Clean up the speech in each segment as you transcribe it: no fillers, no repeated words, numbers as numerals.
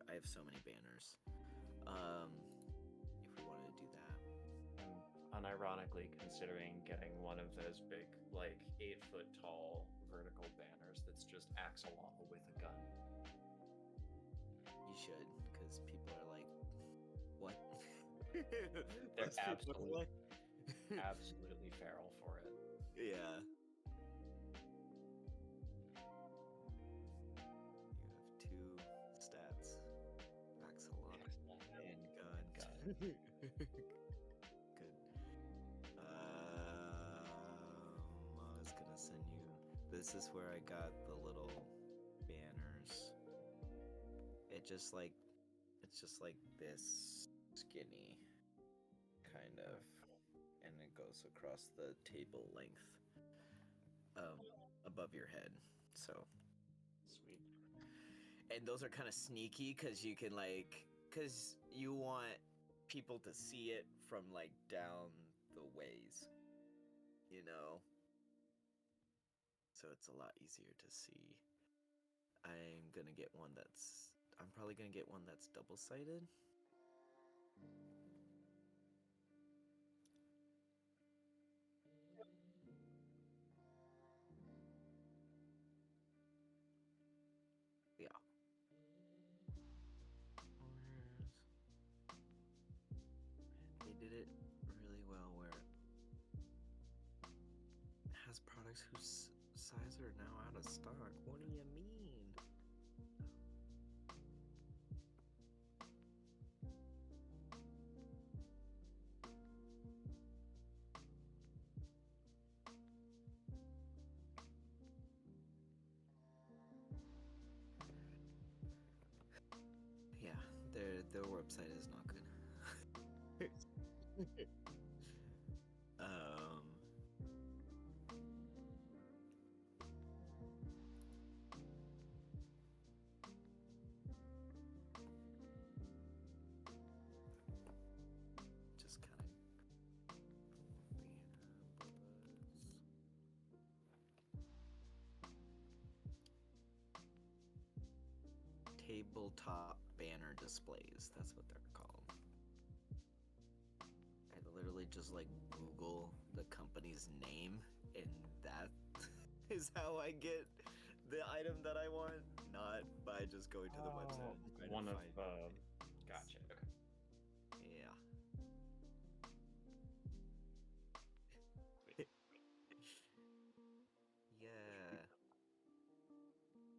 I have so many banners. If we wanted to do that. I'm unironically considering getting one of those big, like 8-foot tall vertical banners that's just Axolotl with a gun. You should, because people are like, what? They're absolutely feral for it. Yeah. You have 2 stats. Axolotl and gun. Good. I was gonna send you. This is where I got the little banners. It's just like this skinny, kind of, and it goes across the table length, above your head. So sweet. And those are kind of sneaky because you can because you want people to see it from down the ways, so it's a lot easier to see. I'm probably gonna get one that's double-sided. Yeah. They did it really well where it has products whose size are now out of stock. What do you mean? Yeah, their website is not good. Just kind of tabletop banner displays. That's what they're called. I literally just Google the company's name, and that is how I get the item that I want, not by just going to the website and trying to find it. Gotcha. Okay. Yeah. Yeah.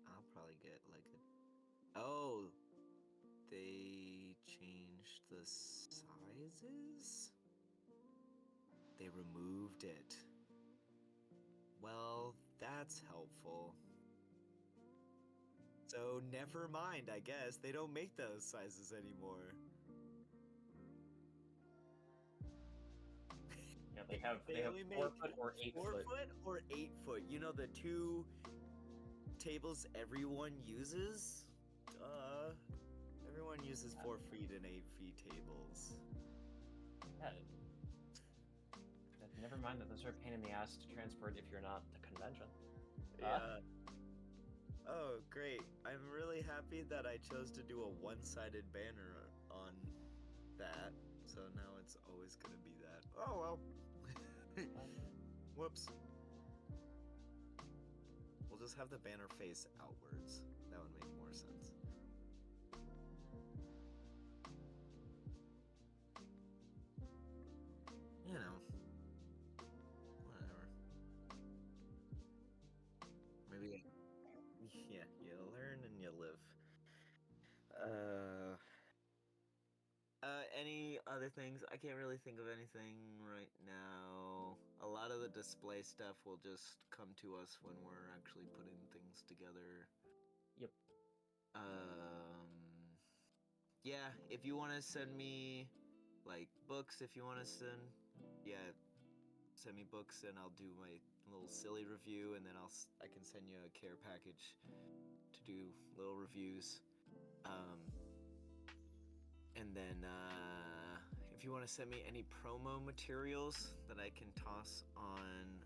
I'll probably get Oh, they changed the sizes? They removed it. Well, that's helpful. So never mind, I guess. They don't make those sizes anymore. Yeah, they have only 4 foot or 8 4 foot. foot or 8 foot. You know, the 2 tables everyone uses? Everyone uses 4 feet and 8 feet tables. Yeah. Never mind that those are a pain in the ass to transport if you're not the convention. Yeah. Oh, great. I'm really happy that I chose to do a one-sided banner on that. So now it's always gonna be that. Oh, well. Whoops. We'll just have the banner face outwards. That would make more sense. You know. Whatever. Maybe... Yeah, you learn and you live. Any other things? I can't really think of anything right now. A lot of the display stuff will just come to us when we're actually putting things together. Yep. Yeah, if you want to send me, books, if you want to send me books and I'll do my little silly review, and then I can send you a care package to do little reviews. And then if you want to send me any promo materials that I can toss on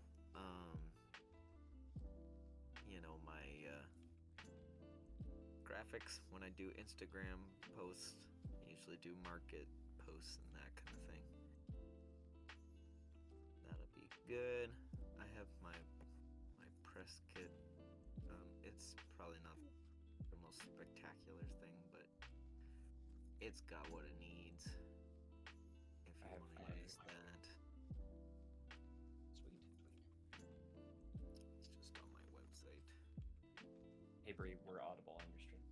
my graphics when I do Instagram posts. I usually do market posts and that kind of thing. That'll be good. I have my press kit. It's probably not the most spectacular thing, but it's got what it needs. If you want to use that. Sweet. It's just on my website. Hey Bree, we're audible on your stream.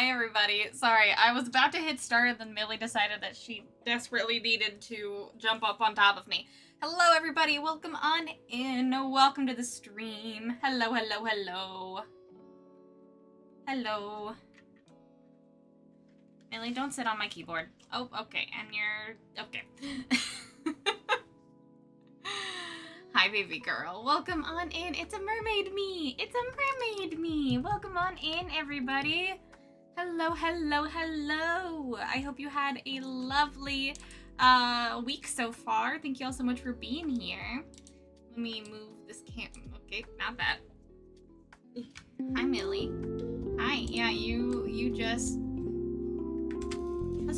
Hi, everybody. Sorry, I was about to hit start and then Millie decided that she desperately needed to jump up on top of me. Hello, everybody. Welcome on in. Welcome to the stream. Hello, hello, hello. Hello. Millie, don't sit on my keyboard. Oh, okay. And you're... okay. Hi, baby girl. Welcome on in. It's a mermaid me. It's a mermaid me. Welcome on in, everybody. Hello, hello, hello. I hope you had a lovely week so far. Thank you all so much for being here. Let me move this okay, not that. Hi, Millie. Hi. Yeah, you just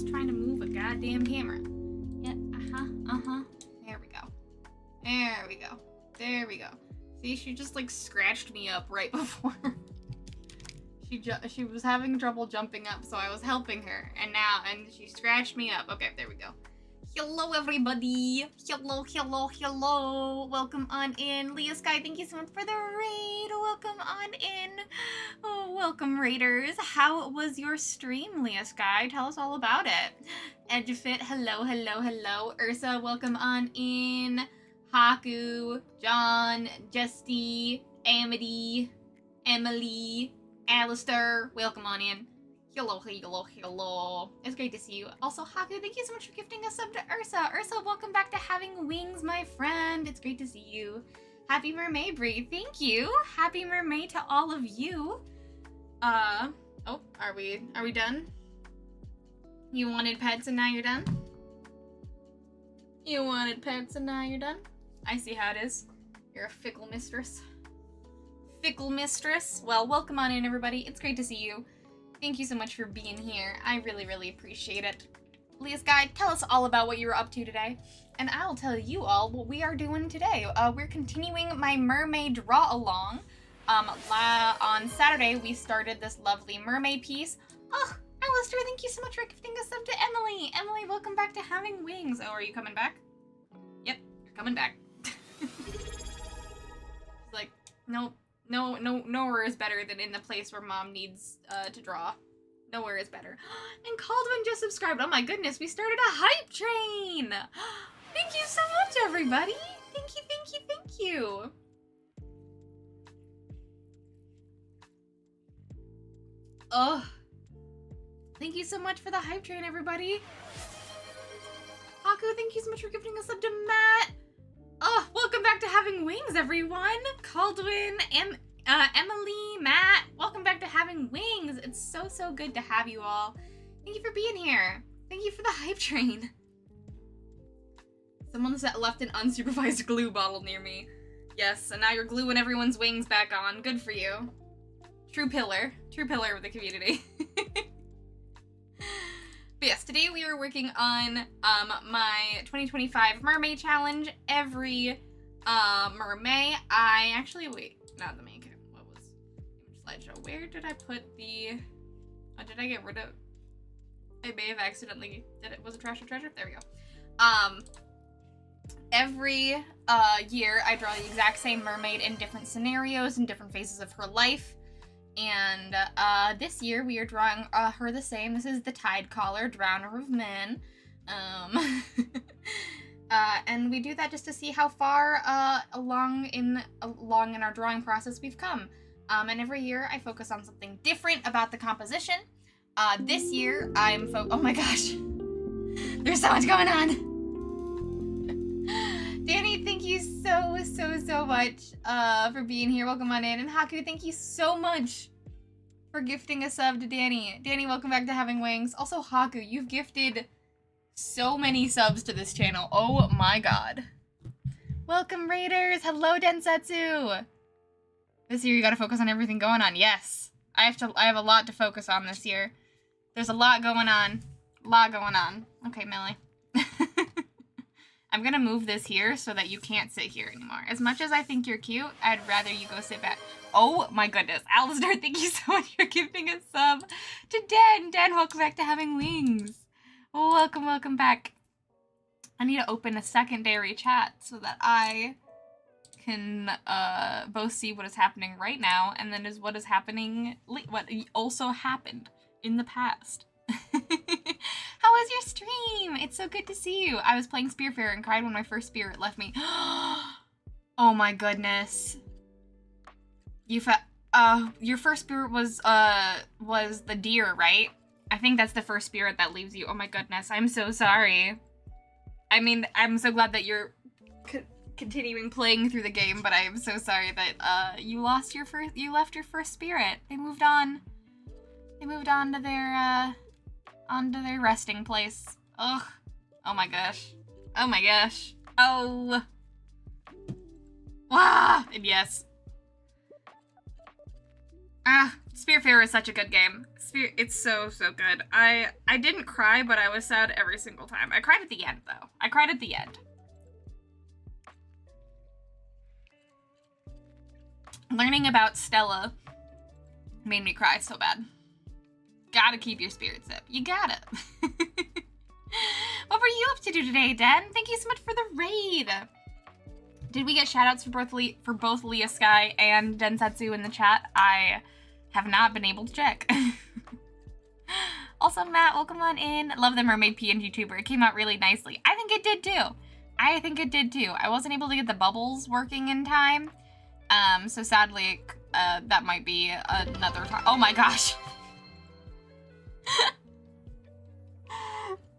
trying to move a goddamn camera. Yeah, There we go. There we go. There we go. See, she just like scratched me up right before. She was having trouble jumping up, so I was helping her, and she scratched me up. Okay, there we go. Hello, everybody. Hello, hello, hello. Welcome on in. Leah Sky, thank you so much for the raid. Welcome on in. Oh, welcome, raiders. How was your stream, Leah Sky? Tell us all about it. Edgefit, hello, hello, hello. Ursa, welcome on in. Haku, John, Justy, Amity, Emily, Alistair, welcome on in. Hello, hello, hello. It's great to see you. Also, Haku, thank you so much for gifting a sub to Ursa. Ursa, welcome back to Having Wings, my friend. It's great to see you. Happy Mermay, Bree. Thank you. Happy Mermay to all of you. Oh, are we done? You wanted pets and now you're done? You wanted pets and now you're done? I see how it is. You're a fickle mistress. Fickle mistress. Well, welcome on in, everybody. It's great to see you. Thank you so much for being here. I really, really appreciate it. Leah's Guide, tell us all about what you were up to today. And I'll tell you all what we are doing today. We're continuing my mermaid draw-along. On Saturday, we started this lovely mermaid piece. Oh, Alistair, thank you so much for gifting a sub to Emily. Emily, welcome back to Having Wings. Oh, are you coming back? Yep, you're coming back. Like, nope. No, nowhere is better than in the place where mom needs to draw. Nowhere is better. And Caldwin just subscribed. Oh my goodness, we started a hype train! Thank you so much, everybody! Thank you, thank you, thank you! Oh, thank you so much for the hype train, everybody! Haku, thank you so much for gifting us up to Matt! Oh, welcome back to Having Wings, everyone! Caldwin, Emily, Matt, welcome back to Having Wings. It's so good to have you all. Thank you for being here. Thank you for the hype train. Someone left an unsupervised glue bottle near me. Yes, and now you're gluing everyone's wings back on. Good for you. True pillar of the community. But yes, today we are working on my 2025 Mermay challenge. Every Mermay, not the main character. What was image slideshow? Where did I put the? Oh, did I get rid of? I may have accidentally did it. Was it trash or treasure? There we go. Every year I draw the exact same mermaid in different scenarios and different phases of her life. And this year we are drawing her the same. This is the Tide Caller, Drowner of Men. And we do that just to see how far along in our drawing process we've come. And every year I focus on something different about the composition. This year I'm oh my gosh, there's so much going on. Danny, thank you so much for being here. Welcome on in. And Haku, thank you so much for gifting a sub to Danny. Danny, welcome back to Having Wings. Also, Haku, you've gifted so many subs to this channel. Oh my god. Welcome, Raiders. Hello, Densetsu. This year you gotta focus on everything going on. Yes. I have a lot to focus on this year. There's a lot going on. Okay, Millie. I'm gonna move this here so that you can't sit here anymore. As much as I think you're cute, I'd rather you go sit back. Oh my goodness. Alistair, thank you so much for giving a sub to Dan. Dan, welcome back to Having Wings. Welcome back. I need to open a secondary chat so that I can both see what is happening right now and then is what is happening, what also happened in the past. How was your stream? It's so good to see you. I was playing Spearfarer and cried when my first spirit left me. Oh my goodness. Your first spirit was the deer, right? I think that's the first spirit that leaves you. Oh my goodness, I'm so sorry. I mean, I'm so glad that you're continuing playing through the game, but I am so sorry that you left your first spirit. They moved on. They moved on to their resting place. Ugh. Oh my gosh. Oh my gosh. Oh. Ah, and yes. Spearfarer is such a good game. It's so good. I didn't cry, but I was sad every single time. I cried at the end, though. I cried at the end. Learning about Stella made me cry so bad. Gotta keep your spirits up. You gotta. What were you up to do today, Den? Thank you so much for the raid. Did we get shoutouts for both Leah Sky and Densetsu in the chat? I have not been able to check. Also, Matt, welcome on in. Love the Mermaid PNG tuber. It came out really nicely. I think it did too. I wasn't able to get the bubbles working in time. So sadly, that might be another time. Oh my gosh.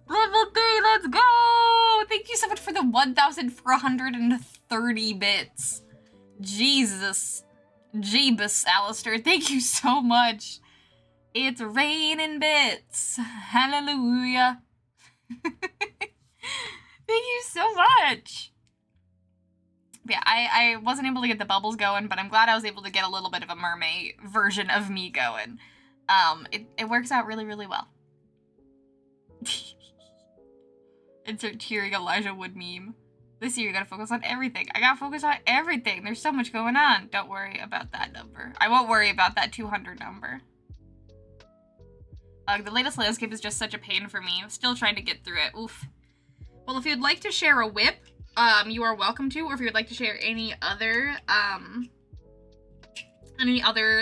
Level 3, let's go! Thank you so much for the 1,430 bits. Jesus. Jeebus, Alistair. Thank you so much. It's raining bits. Hallelujah. Thank you so much. Yeah, I wasn't able to get the bubbles going, but I'm glad I was able to get a little bit of a Mermay version of me going. It works out really, really well. Insert tearing Elijah Wood meme. This year you gotta focus on everything. I gotta focus on everything. There's so much going on. Don't worry about that number. I won't worry about that 200 number. The latest landscape is just such a pain for me. I'm still trying to get through it. Oof. Well, if you'd like to share a whip, you are welcome to, or if you would like to share any other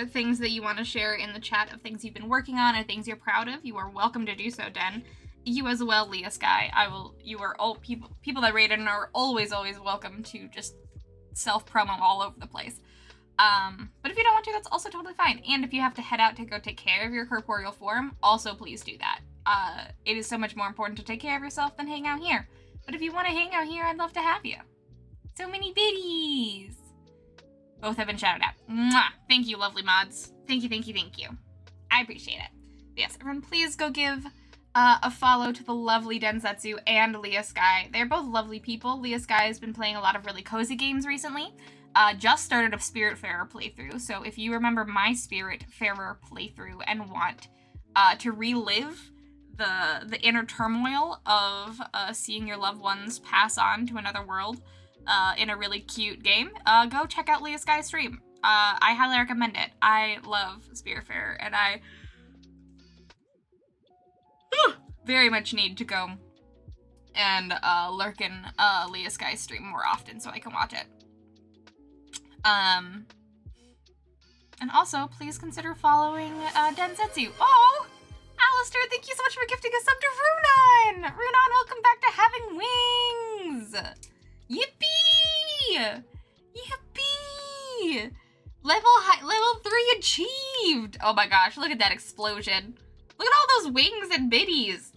things that you want to share in the chat of things you've been working on or things you're proud of, you are welcome to do so, Den. You as well, Leah Sky. You are all people that rated and are always welcome to just self-promo all over the place. But if you don't want to, that's also totally fine. And if you have to head out to go take care of your corporeal form, also please do that. It is so much more important to take care of yourself than hang out here. But if you want to hang out here, I'd love to have you. So many biddies. Both have been shouted out. Mwah! Thank you, lovely mods. Thank you. I appreciate it. But yes, everyone, please go give a follow to the lovely Densetsu and Leah Sky. They're both lovely people. Leah Sky has been playing a lot of really cozy games recently. Just started a Spiritfarer playthrough, so if you remember my Spiritfarer playthrough and want to relive the inner turmoil of seeing your loved ones pass on to another world in a really cute game, go check out Leah Sky's stream. I highly recommend it. I love Spiritfarer, and I very much need to go and lurk in Leah Sky's stream more often so I can watch it. And also, please consider following Densetsu. Oh! Alistair, thank you so much for gifting a sub to Runan! Runan, welcome back to having wings! Yippee! Yippee! Level 3 achieved! Oh my gosh, look at that explosion. Look at all those wings and biddies.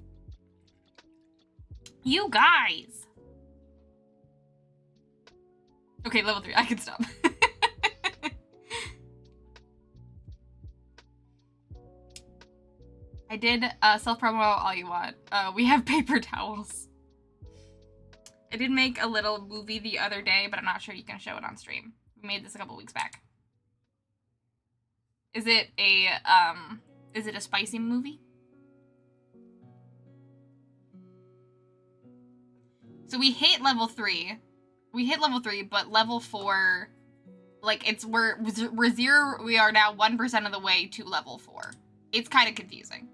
You guys. Okay, level 3, I can stop. I did self-promo all you want. We have paper towels. I did make a little movie the other day, but I'm not sure you can show it on stream. We made this a couple weeks back. Is it a spicy movie? So we hit level 3. But level 4, like we're 0. We are now 1% of the way to level 4. It's kind of confusing.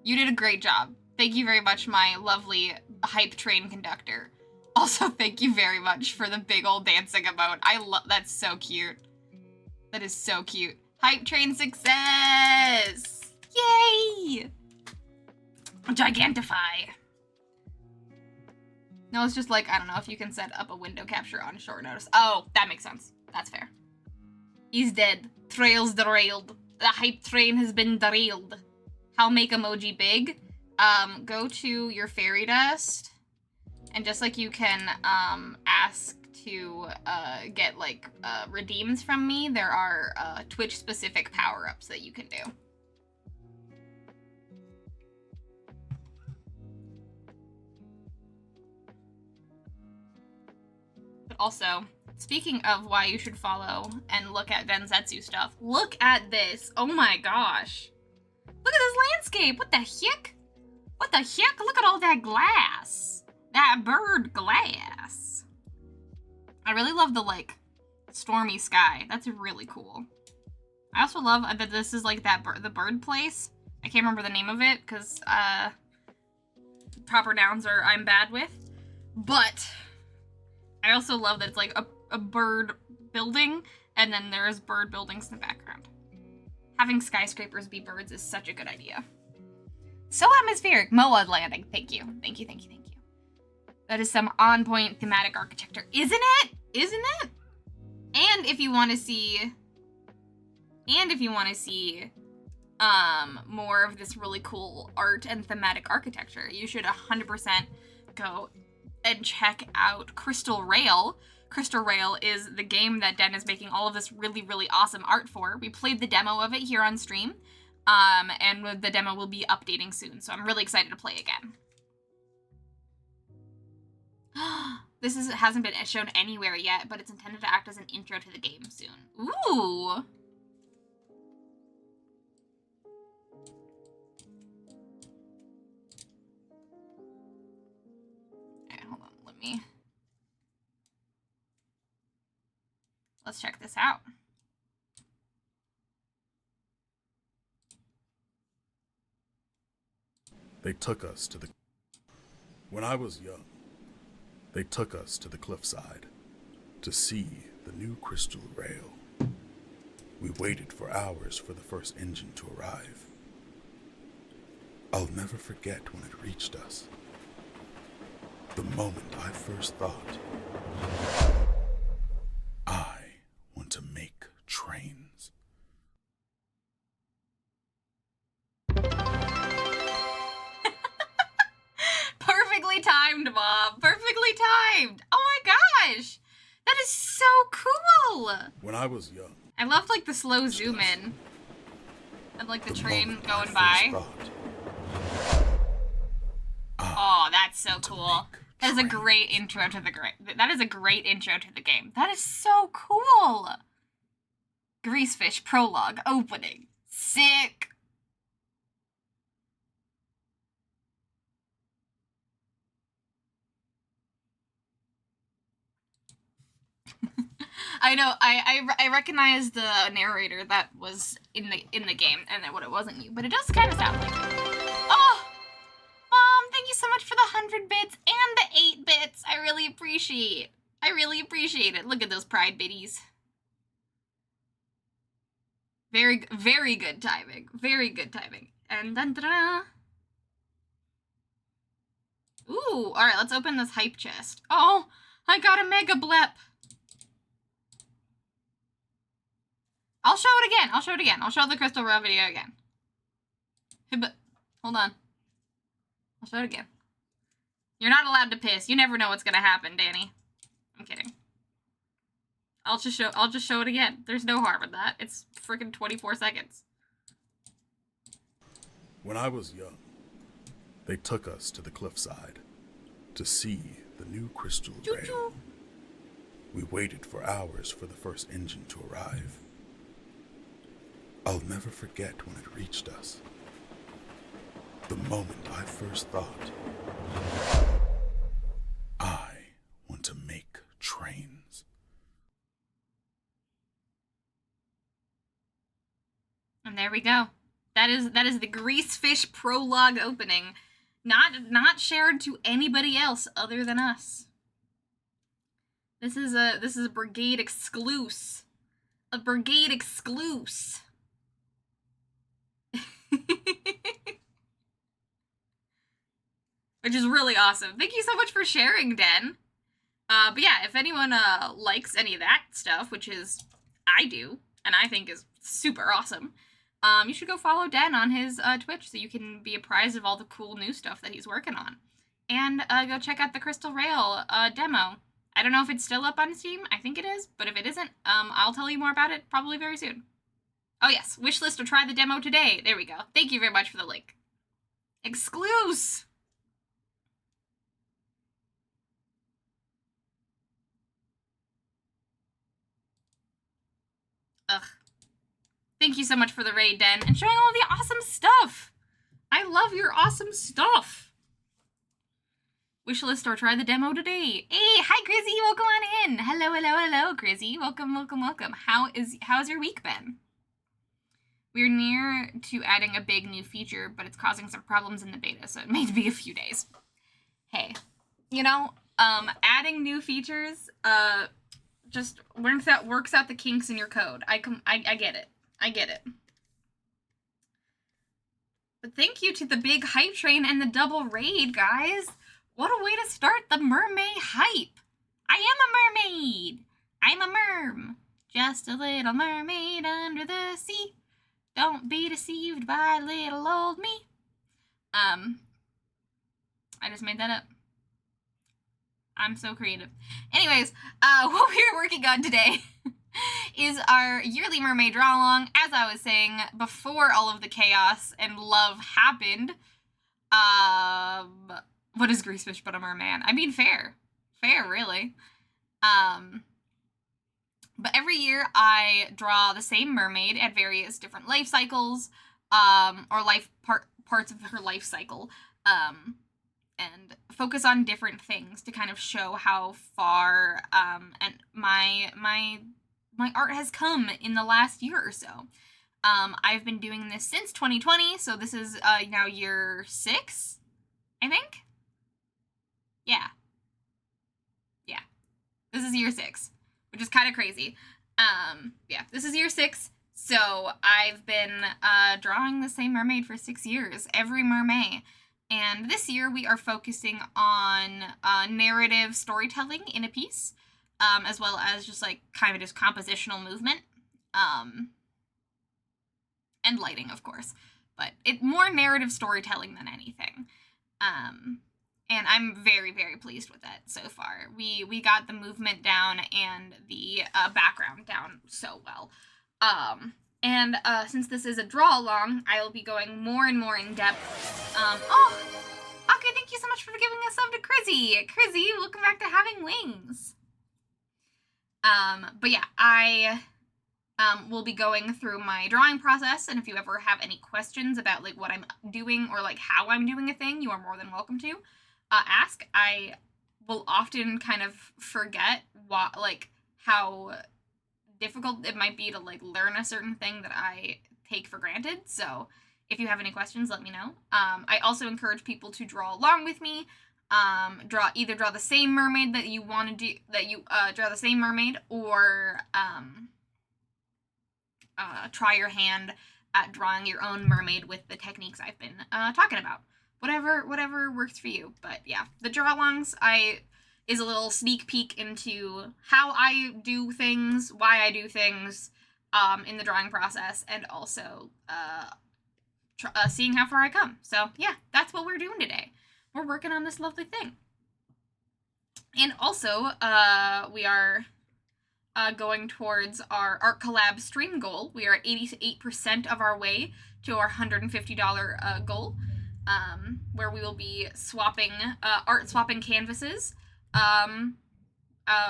You did a great job. Thank you very much, my lovely hype train conductor. Also, thank you very much for the big old dancing emote. That's so cute. That is so cute. Hype train success! Yay! Gigantify. No, it's just like, I don't know if you can set up a window capture on short notice. Oh, that makes sense. That's fair. He's dead. Trail's derailed. The hype train has been derailed. How make emoji big? Go to your fairy dust, and just like you can ask to get like redeems from me, there are Twitch specific power-ups that you can do. But also, speaking of why you should follow and look at Densetsu stuff, look at this. Oh my gosh. Look at this landscape. What the heck? What the heck? Look at all that glass. That bird glass. I really love the, like, stormy sky. That's really cool. I also love that this is, like, that the bird place. I can't remember the name of it, because, proper nouns I'm bad with. But I also love that it's, like, a bird building, and then there's bird buildings in the background. Having skyscrapers be birds is such a good idea. So atmospheric. Moa landing. Thank you. Thank you, thank you, thank you. That is some on-point thematic architecture. Isn't it? Isn't it? And if you want to see... more of this really cool art and thematic architecture, you should 100% go and check out Crystal Rail. Crystal Rail is the game that Den is making all of this really, really awesome art for. We played the demo of it here on stream, and the demo will be updating soon, so I'm really excited to play again. This hasn't been shown anywhere yet, but it's intended to act as an intro to the game soon. Ooh! Alright, hold on, let's check this out. They took us to the... When I was young, they took us to the cliffside to see the new crystal rail. We waited for hours for the first engine to arrive. I'll never forget when it reached us. The moment I first thought, I want to make trains. Perfectly timed, Bob. Perfectly timed. Oh my gosh. That is so cool. When I was young, I love like the slow zoom in. And like the train going by. Oh, that's so cool. That is a great intro to the That is a great intro to the game. That is so cool. Greasefish prologue opening. Sick. I know. I recognize the narrator that was in the game, and that it wasn't you, but it does kind of sound like you. Oh, Mom, thank you so much for the 100 bits and the 8 bits. I really appreciate. I really appreciate it. Look at those pride biddies. Very, very good timing. Very good timing. And dun dun dun. Ooh, all right. Let's open this hype chest. Oh, I got a mega blep. I'll show it again. I'll show it again. I'll show the Crystal Rail video again. Hey, but hold on. I'll show it again. You're not allowed to piss. You never know what's gonna happen, Danny. I'm kidding. I'll just show it again. There's no harm in that. It's freaking 24 seconds. When I was young, they took us to the cliffside to see the new crystal rail. We waited for hours for the first engine to arrive. I'll never forget when it reached us. The moment I first thought, I want to make trains. And there we go. That is the Greasefish prologue opening. Not shared to anybody else other than us. This is a Brigade exclusive. A Brigade exclusive. which is really awesome. Thank you so much for sharing, Den. But yeah, if anyone likes any of that stuff, which is I do, and I think is super awesome, you should go follow Den on his Twitch so you can be apprised of all the cool new stuff that he's working on. And go check out the Crystal Rail demo. I don't know if it's still up on Steam. I think it is, but if it isn't, I'll tell you more about it probably very soon. Oh yes, wishlist or try the demo today. There we go. Thank you very much for the link. Exclusive! Ugh. Thank you so much for the raid, Den, and showing all the awesome stuff! I love your awesome stuff! Wishlist or try the demo today. Hey, hi Grizzy, welcome on in! Hello, hello, hello, Grizzy. Welcome, welcome, welcome. How's your week been? We're near to adding a big new feature, but it's causing some problems in the beta, so it may be a few days. Hey, you know, adding new features, just works out the kinks in your code. I get it. I get it. But thank you to the big hype train and the double raid, guys. What a way to start the Mermay hype. I am a mermaid. I'm a merm. Just a little mermaid under the sea. Don't be deceived by little old me. I just made that up. I'm so creative. Anyways, what we're working on today is our yearly Mermaid draw along. As I was saying, before all of the chaos and love happened, what is Greasefish but a merman? I mean, fair. Fair, really. But every year I draw the same mermaid at various different life cycles, or parts of her life cycle, and focus on different things to kind of show how far and my art has come in the last year or so. I've been doing this since 2020, so this is now year 6, I think. Yeah. This is year 6, which is kind of crazy. Yeah, this is year 6. So I've been drawing the same mermaid for 6 years, every Mermay. And this year we are focusing on narrative storytelling in a piece, as well as just like kind of just compositional movement, and lighting, of course. But more narrative storytelling than anything. And I'm very, very pleased with it so far. We got the movement down and the background down so well. And since this is a draw along, I will be going more and more in depth. Okay, thank you so much for giving a sub to Crizzy. Crizzy, welcome back to Having Wings. But yeah, I will be going through my drawing process, and if you ever have any questions about like what I'm doing or like how I'm doing a thing, you are more than welcome to ask. I will often kind of forget how difficult it might be to like learn a certain thing that I take for granted. So if you have any questions, let me know. I also encourage people to draw along with me. Either draw the same mermaid that you want to do, draw the same mermaid, or try your hand at drawing your own mermaid with the techniques I've been talking about. Whatever works for you. But yeah, the draw alongs is a little sneak peek into how I do things, why I do things in the drawing process, and also seeing how far I come. So yeah, that's what we're doing today. We're working on this lovely thing. And also, we are going towards our Art Collab stream goal. We are at 88% of our way to our $150 goal, where we will be swapping, art swapping canvases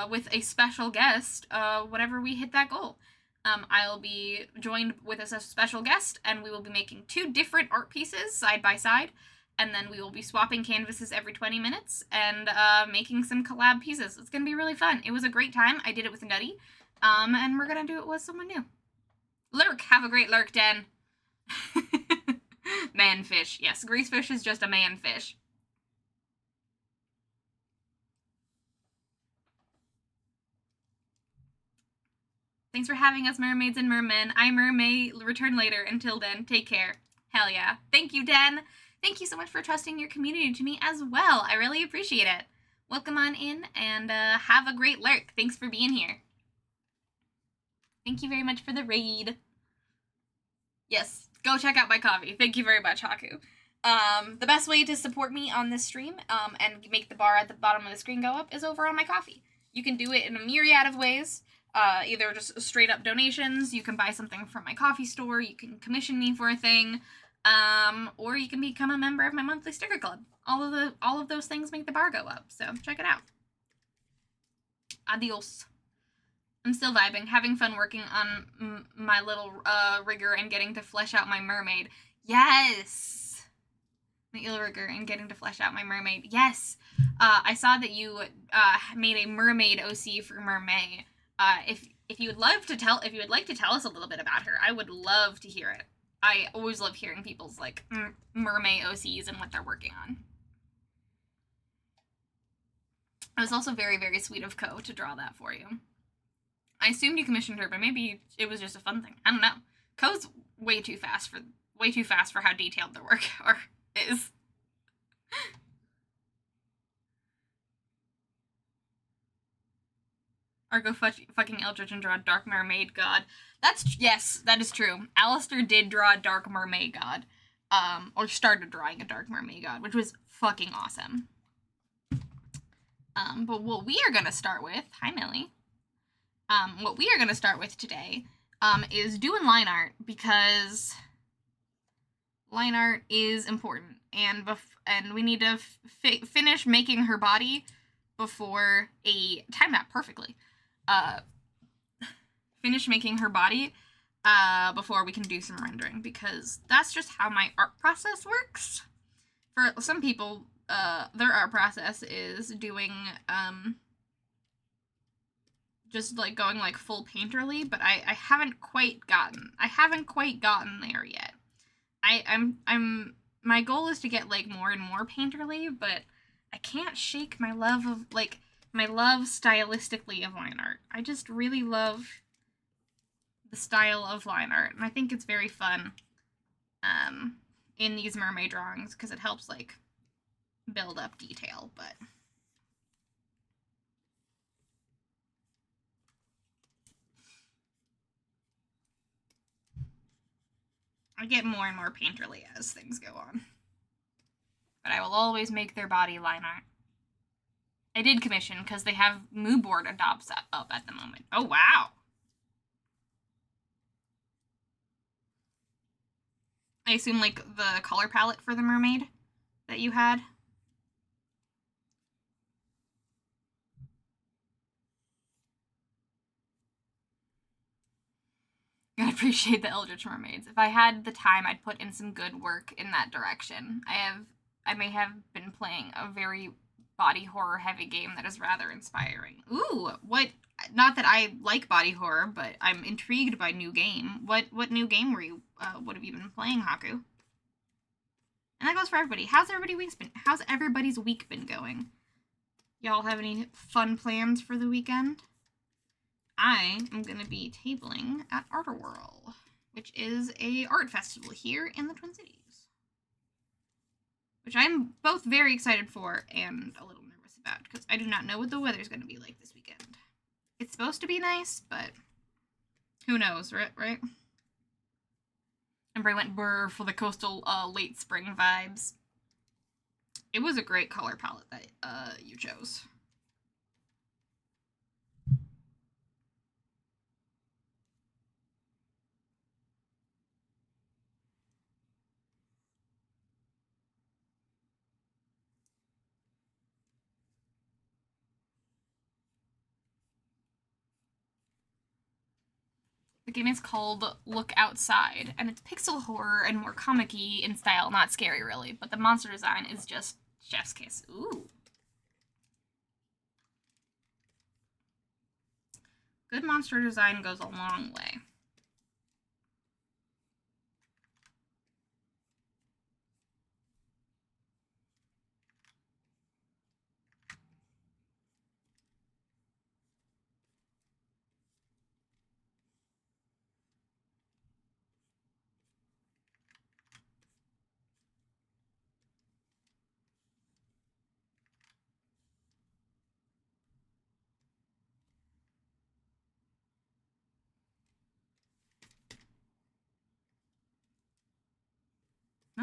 with a special guest whenever we hit that goal. I'll be joined with a special guest, and we will be making 2 different art pieces side by side, and then we will be swapping canvases every 20 minutes and making some collab pieces. It's going to be really fun. It was a great time. I did it with Nutty, and we're going to do it with someone new. Lurk! Have a great lurk, Den! Manfish. Yes, Greasefish is just a manfish. Thanks for having us, mermaids and mermen. I'm Mermay. Return later. Until then, take care. Hell yeah. Thank you, Den. Thank you so much for trusting your community to me as well. I really appreciate it. Welcome on in and have a great lurk. Thanks for being here. Thank you very much for the raid. Yes, go check out my coffee. Thank you very much, Haku. The best way to support me on this stream and make the bar at the bottom of the screen go up is over on my coffee. You can do it in a myriad of ways. Either just straight up donations, you can buy something from my coffee store, you can commission me for a thing, or you can become a member of my monthly sticker club. All of those things make the bar go up, so check it out. Adios. I'm still vibing, having fun working on my little rigger and getting to flesh out my mermaid. Yes! The eel rigger and getting to flesh out my mermaid. Yes! I saw that you made a mermaid OC for Mermay. If you would like to tell us a little bit about her, I would love to hear it. I always love hearing people's like Mermay OCs and what they're working on. It was also very, very sweet of Ko to draw that for you. I assumed you commissioned her, but maybe it was just a fun thing. I don't know. Ko's way too fast for how detailed the work is. Or go fucking Eldritch and draw a Dark Mermaid God. Yes, that is true. Alistair did draw a Dark Mermaid God. Or started drawing a Dark Mermaid God, which was fucking awesome. But what we are gonna start with, hi Millie. What we are gonna start with today, is doing line art, because line art is important, and we need to finish making her body before time that perfectly. Finish making her body before we can do some rendering, because that's just how my art process works. For some people, their art process is doing just like going like full painterly, but I haven't quite gotten there yet. My goal is to get like more and more painterly, but I can't shake my love stylistically of line art. I just really love the style of line art, and I think it's very fun in these mermaid drawings because it helps like build up detail, but I get more and more painterly as things go on. But I will always make their body line art. I did commission because they have mood board adopts up at the moment. Oh, wow. I assume, like, the color palette for the mermaid that you had. I appreciate the Eldritch Mermaids. If I had the time, I'd put in some good work in that direction. I may have been playing a very body horror heavy game that is rather inspiring. Ooh, what? Not that I like body horror, but I'm intrigued by new game. What new game were you? What have you been playing, Haku? And that goes for everybody. How's everybody's week been going? Y'all have any fun plans for the weekend? I am going to be tabling at Artwhirl, which is a art festival here in the Twin Cities, which I'm both very excited for and a little nervous about, because I do not know what the weather's going to be like this weekend. It's supposed to be nice, but who knows, right? Everybody went brr for the coastal late spring vibes. It was a great color palette that you chose. The game is called Look Outside, and it's pixel horror and more comic-y in style, not scary really, but the monster design is just chef's kiss. Ooh. Good monster design goes a long way.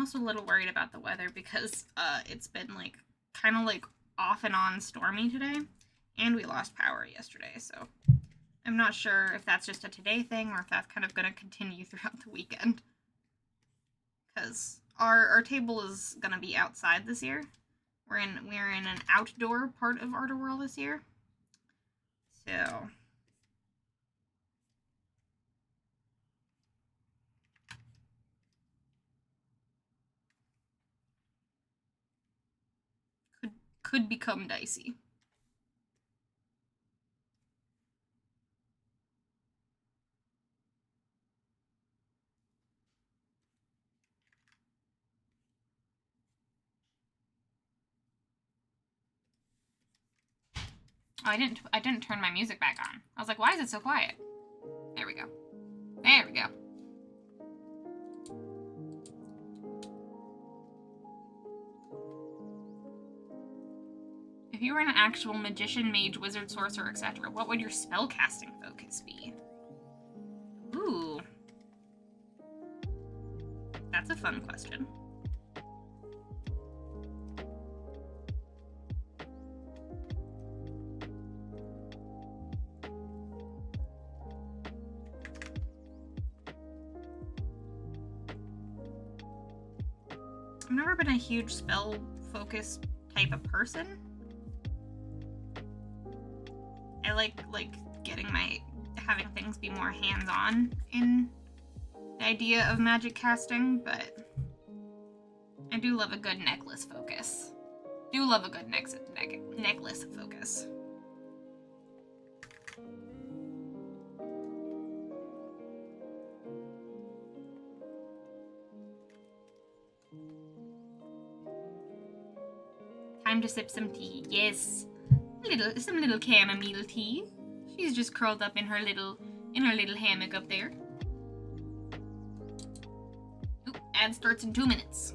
also a little worried about the weather because it's been like kind of like off and on stormy today, and we lost power yesterday, so I'm not sure if that's just a today thing or if that's kind of going to continue throughout the weekend. Because our table is going to be outside this year. We're in an outdoor part of Art World this year. So could become dicey. Oh, I didn't turn my music back on. I was like, why is it so quiet? There we go. There we go. If you were an actual magician, mage, wizard, sorcerer, etc., what would your spellcasting focus be? Ooh. That's a fun question. I've never been a huge spell-focused type of person. I like having things be more hands-on in the idea of magic casting, but I do love a good necklace focus. Do love a good necklace focus. Time to sip some tea. Yes. Some little chamomile tea. She's just curled up in her little hammock up there. Ooh, ad starts in 2 minutes.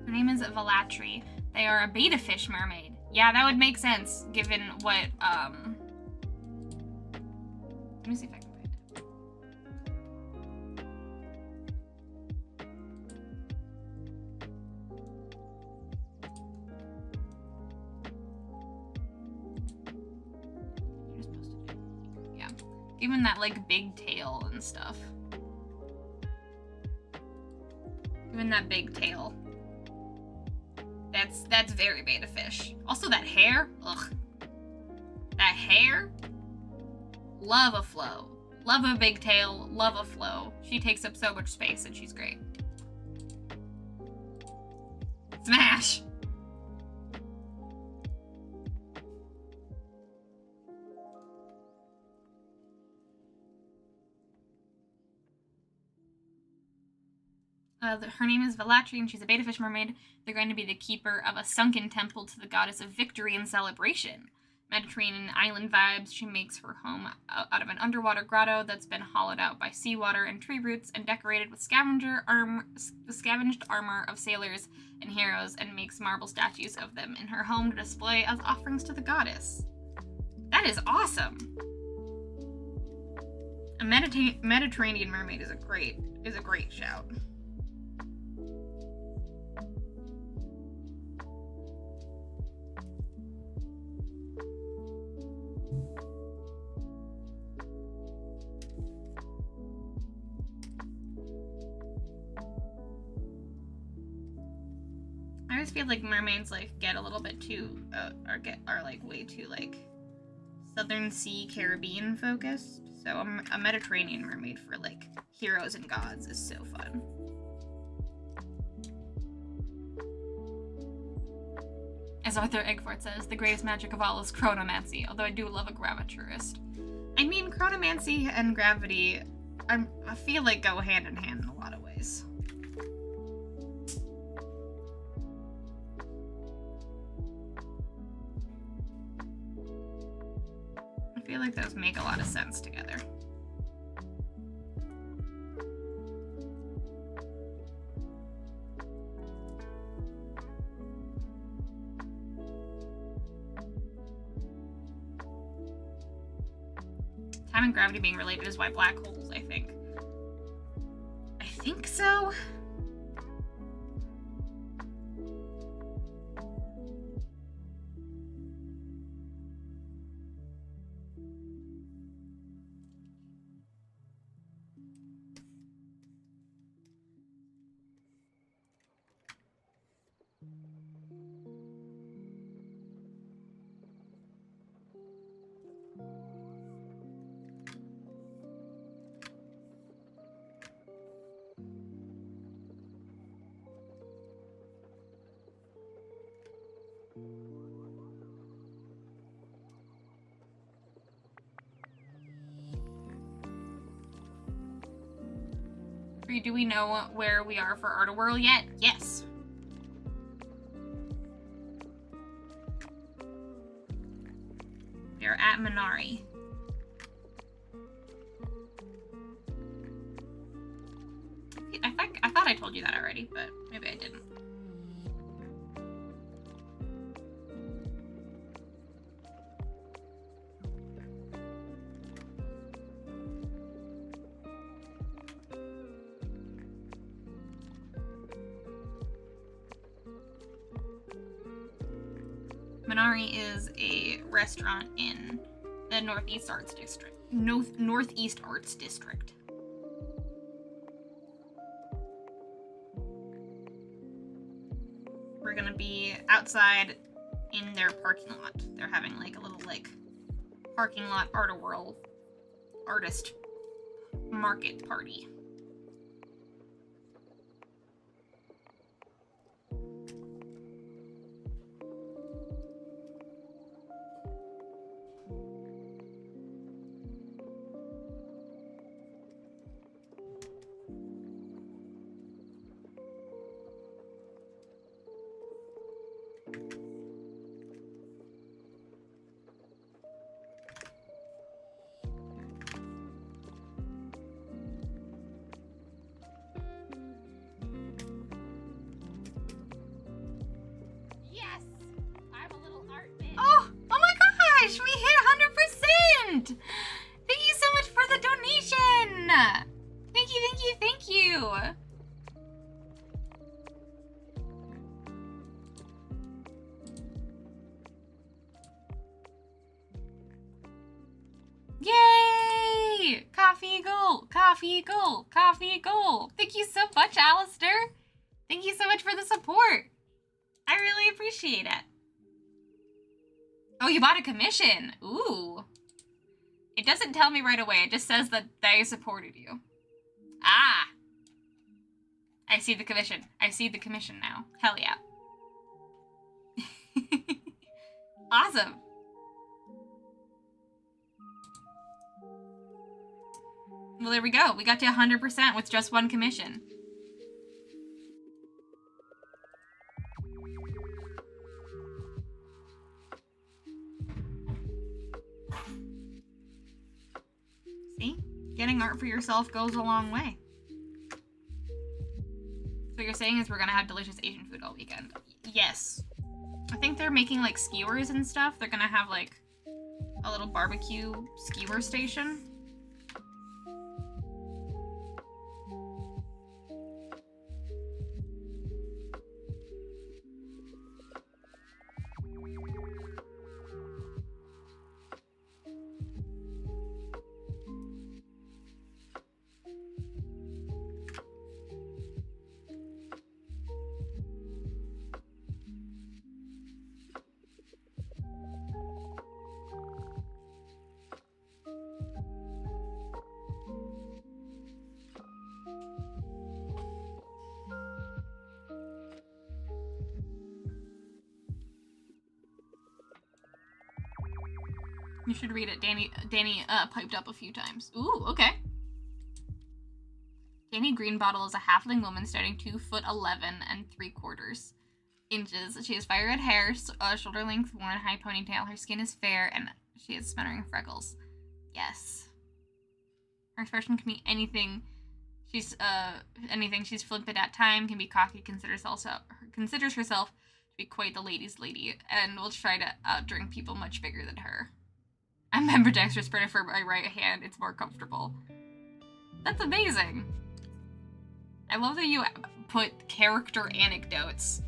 Her name is Velatri. They are a beta fish mermaid. Yeah, that would make sense given what let me see if I can find it. Even that, like, big tail and stuff. Even that big tail. That's very beta fish. Also, that hair. Ugh. That hair. Love a flow. Love a big tail. Love a flow. She takes up so much space and she's great. Smash! Her name is Velatri, and she's a beta fish mermaid. They're going to be the keeper of a sunken temple to the goddess of victory and celebration. Mediterranean island vibes. She makes her home out of an underwater grotto that's been hollowed out by seawater and tree roots and decorated with scavenged armor of sailors and heroes, and makes marble statues of them in her home to display as offerings to the goddess. That is awesome. A Mediterranean mermaid is a great shout. I always feel like mermaids like get a little bit too are like way too like Southern Sea Caribbean focused. So a Mediterranean mermaid for like heroes and gods is so fun. As Arthur Eggfort says, the greatest magic of all is chronomancy, although I do love a graviturist. I mean, chronomancy and gravity, I feel like go hand in hand in a lot of ways. I feel like those make a lot of sense together. Time and gravity being related is why black holes, I think, so. Do we know where we are for Art-A-Whirl yet? Yes. We are at Minari. I thought I told you that already, but maybe I didn't. Minari is a restaurant in the Northeast Arts District. Northeast Arts District. We're gonna be outside in their parking lot. They're having like a little like parking lot Art-A-Whirl artist market party. We hit 100%! Thank you so much for the donation! Thank you, thank you, thank you! Yay! Coffee goal! Coffee goal! Coffee goal! Thank you so much, Alistair! Thank you so much for the support! I really appreciate it. Oh, you bought a commission. Ooh. It doesn't tell me right away. It just says that they supported you. Ah. I see the commission. I see the commission now. Hell yeah. Awesome. Well, there we go. We got to 100% with just one commission. See? Getting art for yourself goes a long way. So you're saying is we're gonna have delicious Asian food all weekend? Yes. I think they're making like skewers and stuff. They're gonna have like a little barbecue skewer station. You should read it. Danny piped up a few times. Ooh, okay. Danny Greenbottle is a halfling woman standing 2'11" 3/4" She has fire red hair, shoulder length worn high ponytail. Her skin is fair and she has smattering freckles. Yes. Her expression can be anything. She's flippant at time, can be cocky, considers herself to be quite the ladies' lady, and will try to outdrink people much bigger than her. I'm ambidextrous, but for my right hand, it's more comfortable. That's amazing. I love that you put character anecdotes.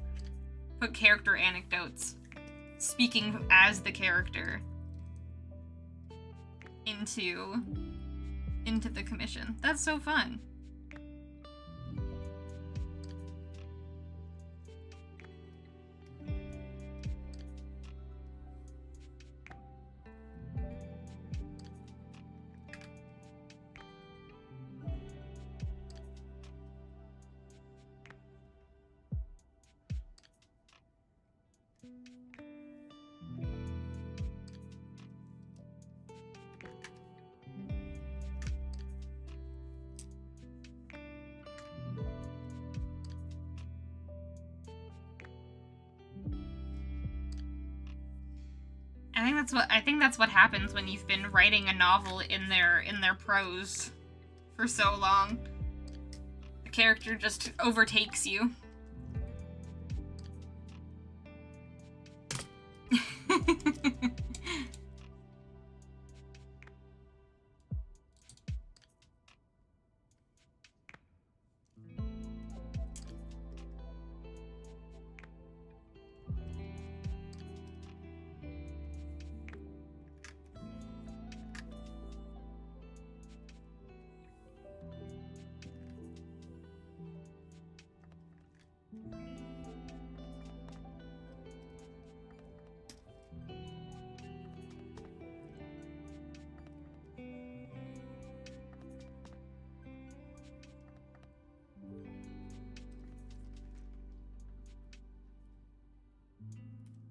Put character anecdotes. Speaking as the character. Into the commission. That's so fun. I think that's what happens when you've been writing a novel in their prose for so long. The character just overtakes you.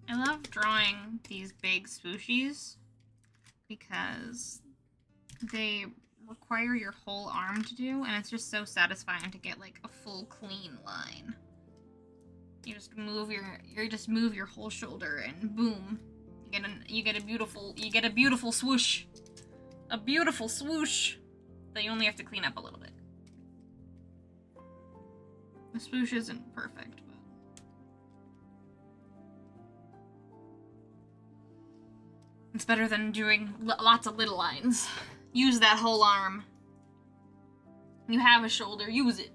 I love drawing these big swooshies because they require your whole arm to do, and it's just so satisfying to get like a full clean line. You just move your whole shoulder and boom, you get a beautiful swoosh. A beautiful swoosh that you only have to clean up a little bit. The swoosh isn't perfect, but it's better than doing lots of little lines. Use that whole arm. You have a shoulder, use it.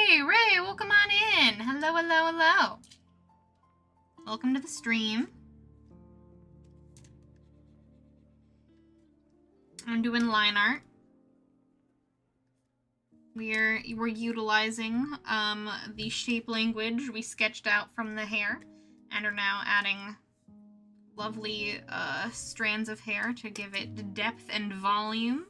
Hey, Ray, welcome on in. Hello, hello, hello. Welcome to the stream. I'm doing line art. We're utilizing the shape language we sketched out from the hair and are now adding lovely strands of hair to give it depth and volume.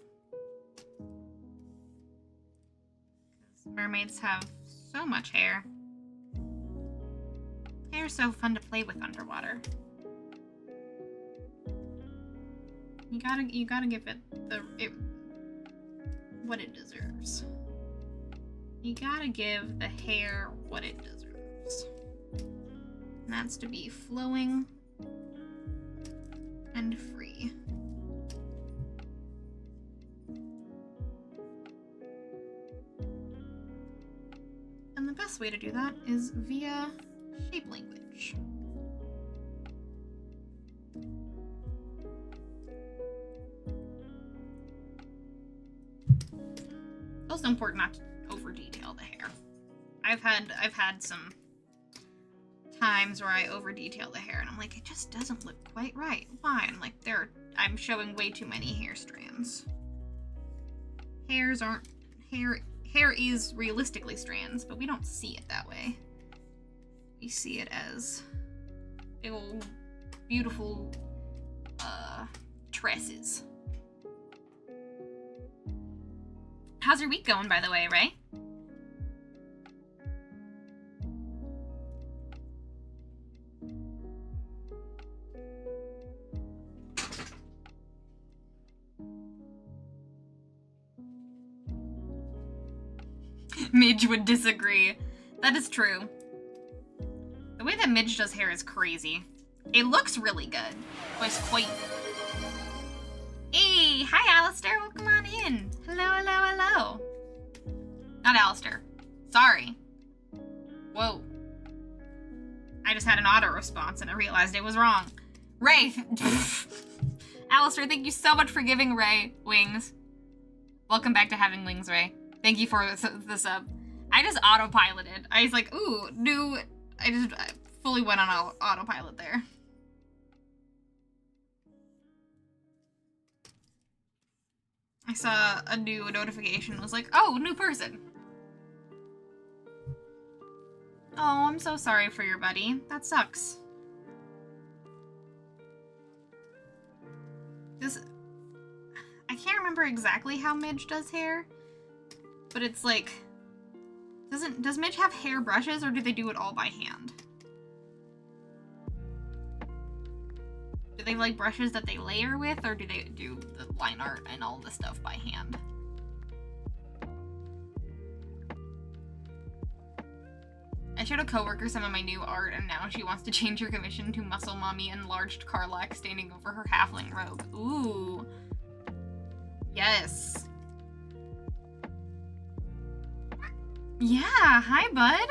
Mermaids have so much hair. Hair's so fun to play with underwater. You gotta give it what it deserves. You gotta give the hair what it deserves. And that's to be flowing and free. And the best way to do that is via shape language. It's also important not to over detail the hair. I've had some times where I over detail the hair and I'm like, it just doesn't look quite right. Why? I'm like, I'm showing way too many hair strands. Hair is realistically strands, but we don't see it that way. We see it as big old beautiful tresses. How's your week going, by the way, Ray? Midge would disagree. That is true. The way that Midge does hair is crazy. It looks really good, but it's quite... Hey! Hi, Alistair! Welcome on in! Hello, hello, hello! Not Alistair. Sorry. Whoa. I just had an auto response and I realized it was wrong. Ray! Alistair, thank you so much for giving Ray wings. Welcome back to having wings, Ray. Thank you for the sub. I just autopiloted. I was like, ooh, new... I fully went on autopilot there. I saw a new notification. It was like, oh, new person. Oh, I'm so sorry for your buddy. That sucks. I can't remember exactly how Midge does hair, but it's like, does Midge have hair brushes or do they do it all by hand? Do they have like brushes that they layer with, or do they do the line art and all the stuff by hand? I showed a coworker some of my new art, and now she wants to change her commission to Muscle Mommy enlarged Karlach standing over her halfling robe. Ooh. Yes. Yeah, hi, bud.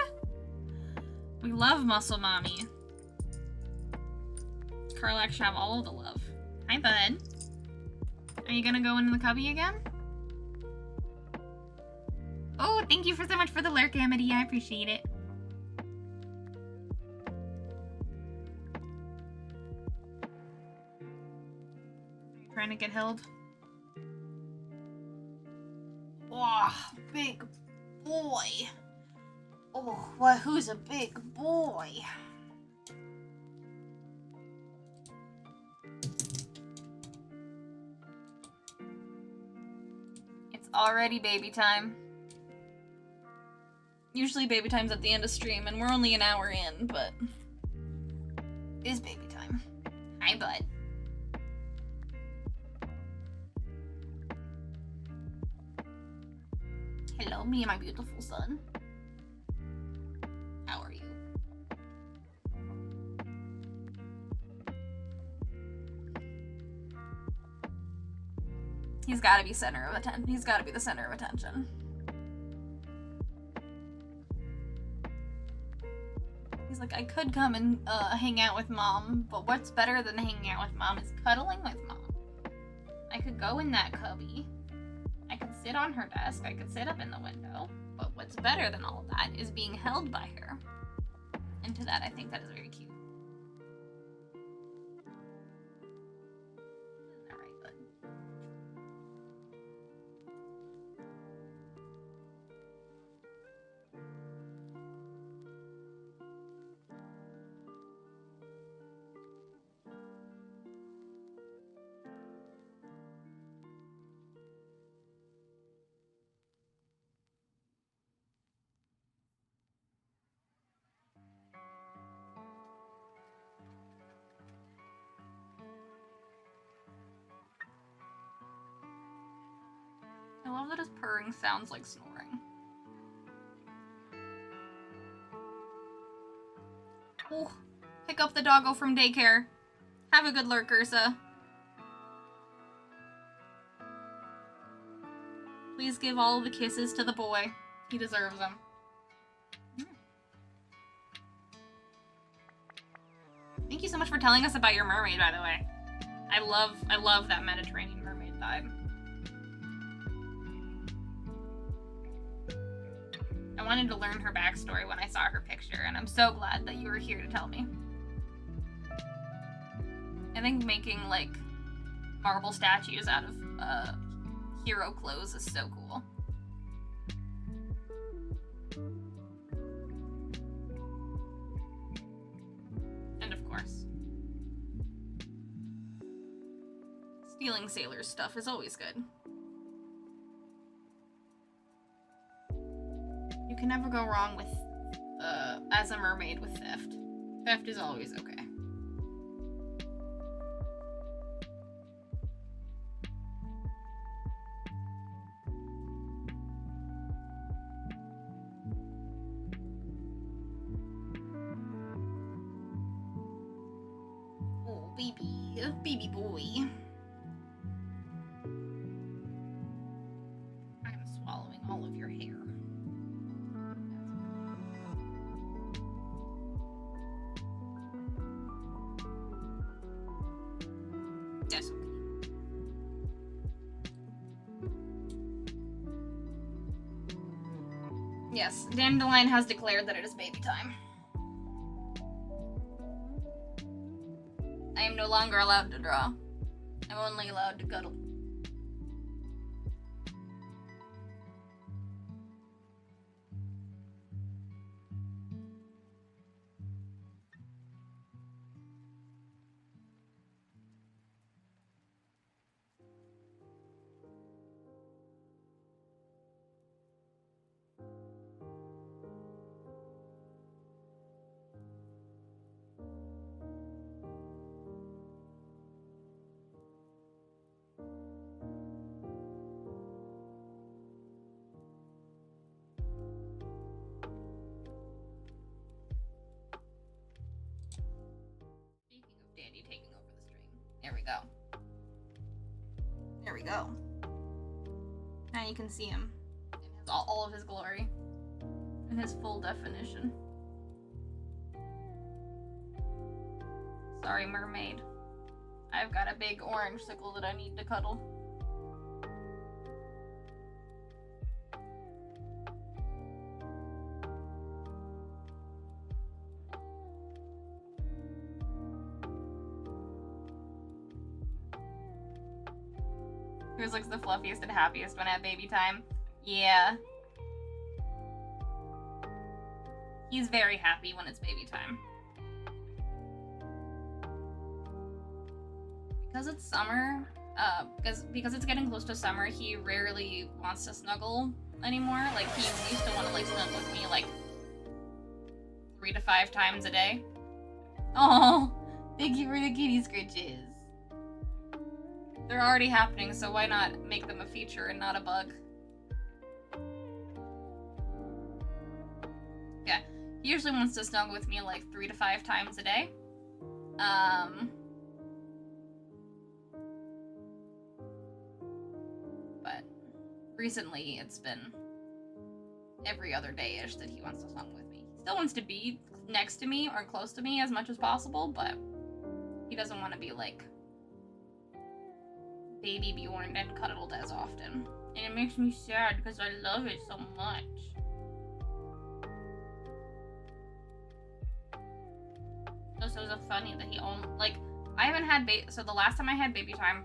We love Muscle Mommy. Karlach should have all of the love. Hi, bud. Are you gonna go into the cubby again? Oh, thank you so much for the lurk, Amity. I appreciate it. Are you trying to get held? Oh, big boy. Oh, well, who's a big boy? It's already baby time. Usually baby time's at the end of stream, and we're only an hour in, but it is baby time. Hi, bud. Hello, me and my beautiful son. How are you? He's gotta be center of attention. He's gotta be the center of attention. He's like, I could come and hang out with mom, but what's better than hanging out with mom is cuddling with mom. I could go in that cubby. I could sit on her desk. I could sit up in the window. But what's better than all of that is being held by her. And to that, I think that is very cute. Isn't that right, bud? love that his purring sounds like snoring. Oh, pick up the doggo from daycare. Have a good lurk, Ursa. Please give all the kisses to the boy. He deserves them. Thank you so much for telling us about your mermaid, by the way. I love that Mediterranean mermaid vibe. I wanted to learn her backstory when I saw her picture, and I'm so glad that you were here to tell me. I think making, like, marble statues out of, hero clothes is so cool. And of course, stealing sailors' stuff is always good. You can never go wrong with, as a mermaid with theft. Theft is always okay. Oh, baby boy. I'm swallowing all of your hair. That's okay. Yes, Dandelion has declared that it is baby time. I am no longer allowed to draw. I'm only allowed to cuddle. Speaking of Dandy taking over the stream, there we go. There we go. Now you can see him in his, all of his glory, in his full definition. Sorry, mermaid. I've got a big orange sickle that I need to cuddle. Who looks the fluffiest and happiest when at baby time? Yeah. He's very happy when it's baby time. Because it's summer, because it's getting close to summer, he rarely wants to snuggle anymore. Like, he used to want to, like, snuggle with me, like, 3 to 5 times a day. Oh, thank you for the kitty scritches. They're already happening, so why not make them a feature and not a bug? Yeah, he usually wants to snuggle with me like 3 to 5 times a day. But recently it's been every other day-ish that he wants to snuggle with me. He still wants to be next to me or close to me as much as possible, but he doesn't want to be like baby Bjorn and cuddled as often. And it makes me sad because I love it so much. Also, so funny that he only, like, I haven't had so the last time I had baby time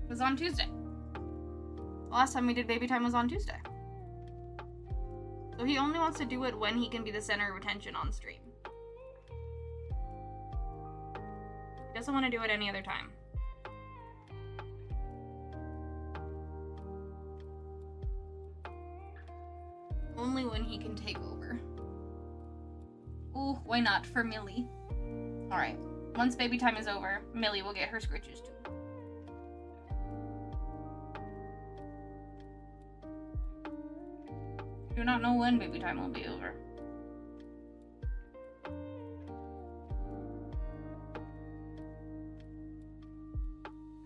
was on Tuesday. The last time we did baby time was on Tuesday. So he only wants to do it when he can be the center of attention on stream. He doesn't want to do it any other time. Only when he can take over. Ooh, why not for Millie? Alright, once baby time is over, Millie will get her scritches too. Do not know when baby time will be over.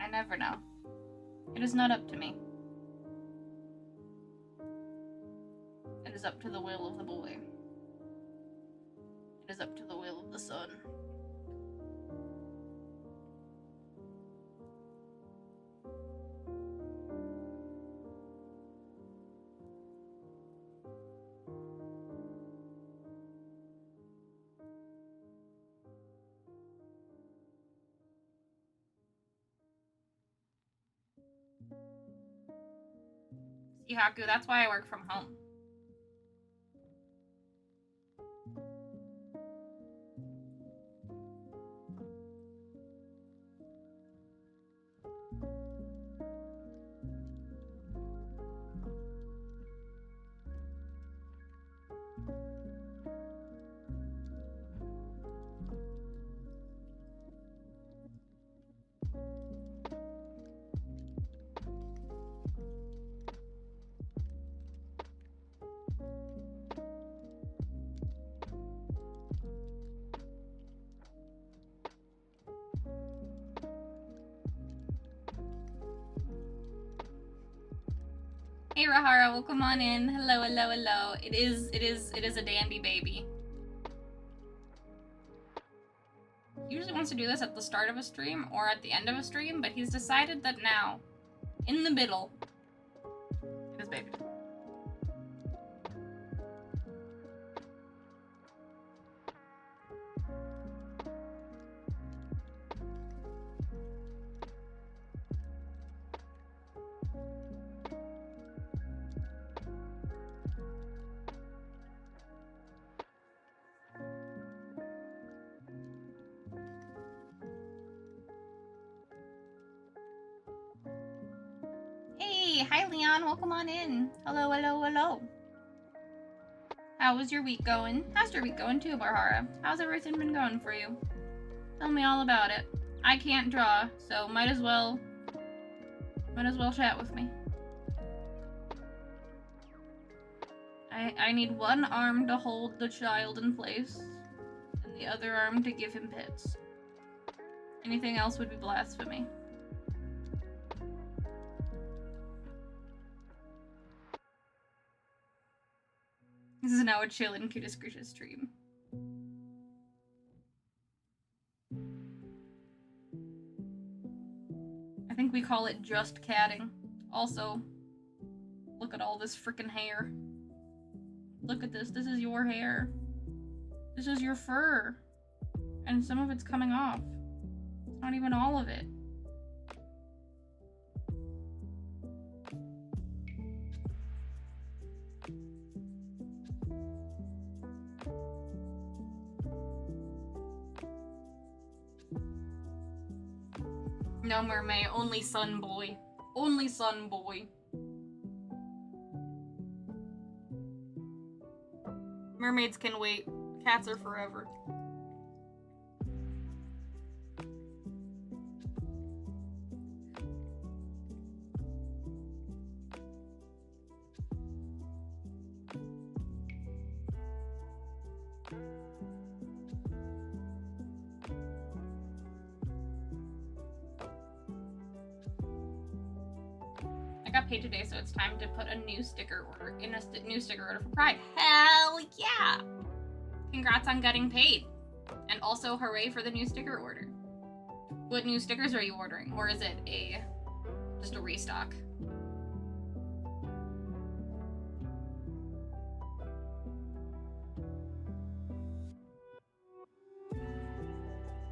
I never know. It is not up to me. It is up to the will of the boy. It is up to the will of the son. See, Haku, that's why I work from home. Hey Rahara, welcome on in. Hello, hello, hello. It is a dandy baby. He usually wants to do this at the start of a stream or at the end of a stream, but he's decided that now, in the middle, it is baby time. Hey, hi Leon, welcome on in. Hello, hello, hello. How was your week going? How's your week going too, Barhara? How's everything been going for you? Tell me all about it. I can't draw, so might as well chat with me. I need one arm to hold the child in place, and the other arm to give him pits. Anything else would be blasphemy. This is now a chill and cutest gracious stream. I think we call it just catting. Also, look at all this freaking hair. Look at this. This is your hair. This is your fur. And some of it's coming off. It's not even all of it. No, Mermay, only sun boy. Only sun boy. Mermaids can wait. Cats are forever. Got paid today, so it's time to put a new sticker order in new sticker order for Pride. Hell yeah! Congrats on getting paid, and also hooray for the new sticker order. What new stickers are you ordering, or is it just a restock?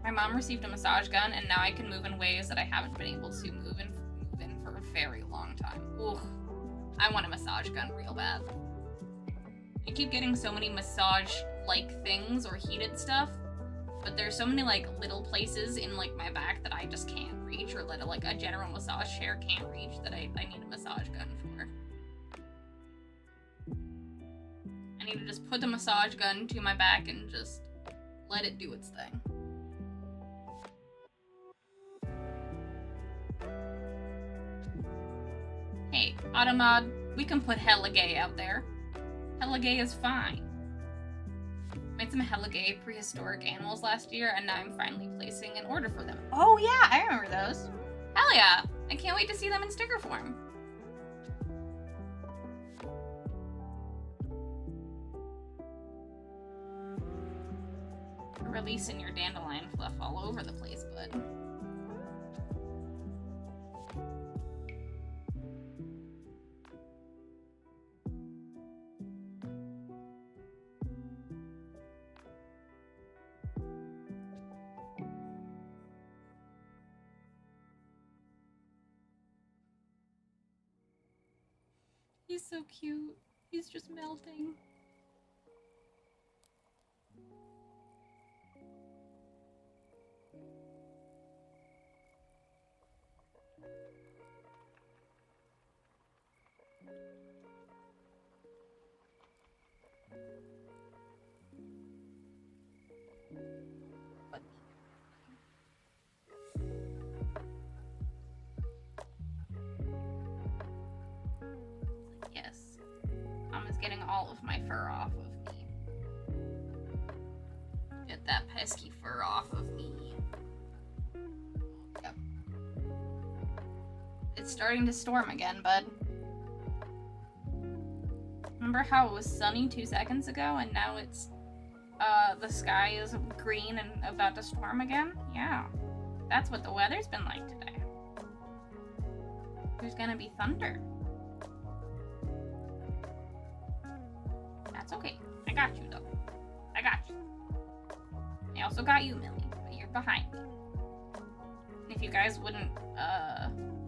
My mom received a massage gun, and now I can move in ways that I haven't been able to move in for a very long time. Ooh, I want a massage gun real bad. I keep getting so many massage-like things or heated stuff, but there's so many like little places in like my back that I just can't reach, or that like a general massage chair can't reach, that I need a massage gun for. I need to just put the massage gun to my back and just let it do its thing. Hey, Automod, we can put hella gay out there. Hella gay is fine. Made some hella gay prehistoric animals last year, and now I'm finally placing an order for them. Oh yeah, I remember those. Hell yeah! I can't wait to see them in sticker form. You're releasing your dandelion fluff all over the place, bud. He's so cute. He's just melting. Yes. Mom is getting all of my fur off of me. Get that pesky fur off of me. Yep. It's starting to storm again, bud. Remember how it was sunny 2 seconds ago and now it's, the sky is green and about to storm again? Yeah. That's what the weather's been like today. There's gonna be thunder. That's okay. I got you, though. I got you. I also got you, Millie, but you're behind me. And if you guys wouldn't,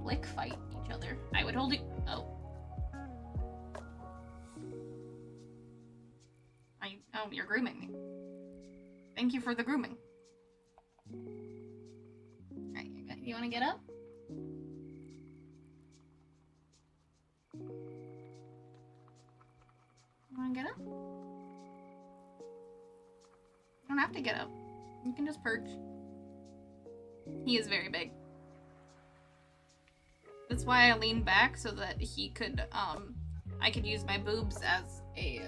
lick fight each other, I would hold you. Oh. Oh, you're grooming me. Thank you for the grooming. Alright, you wanna get up? You wanna get up? You don't have to get up. You can just perch. He is very big. That's why I leaned back so that he could, I could use my boobs as a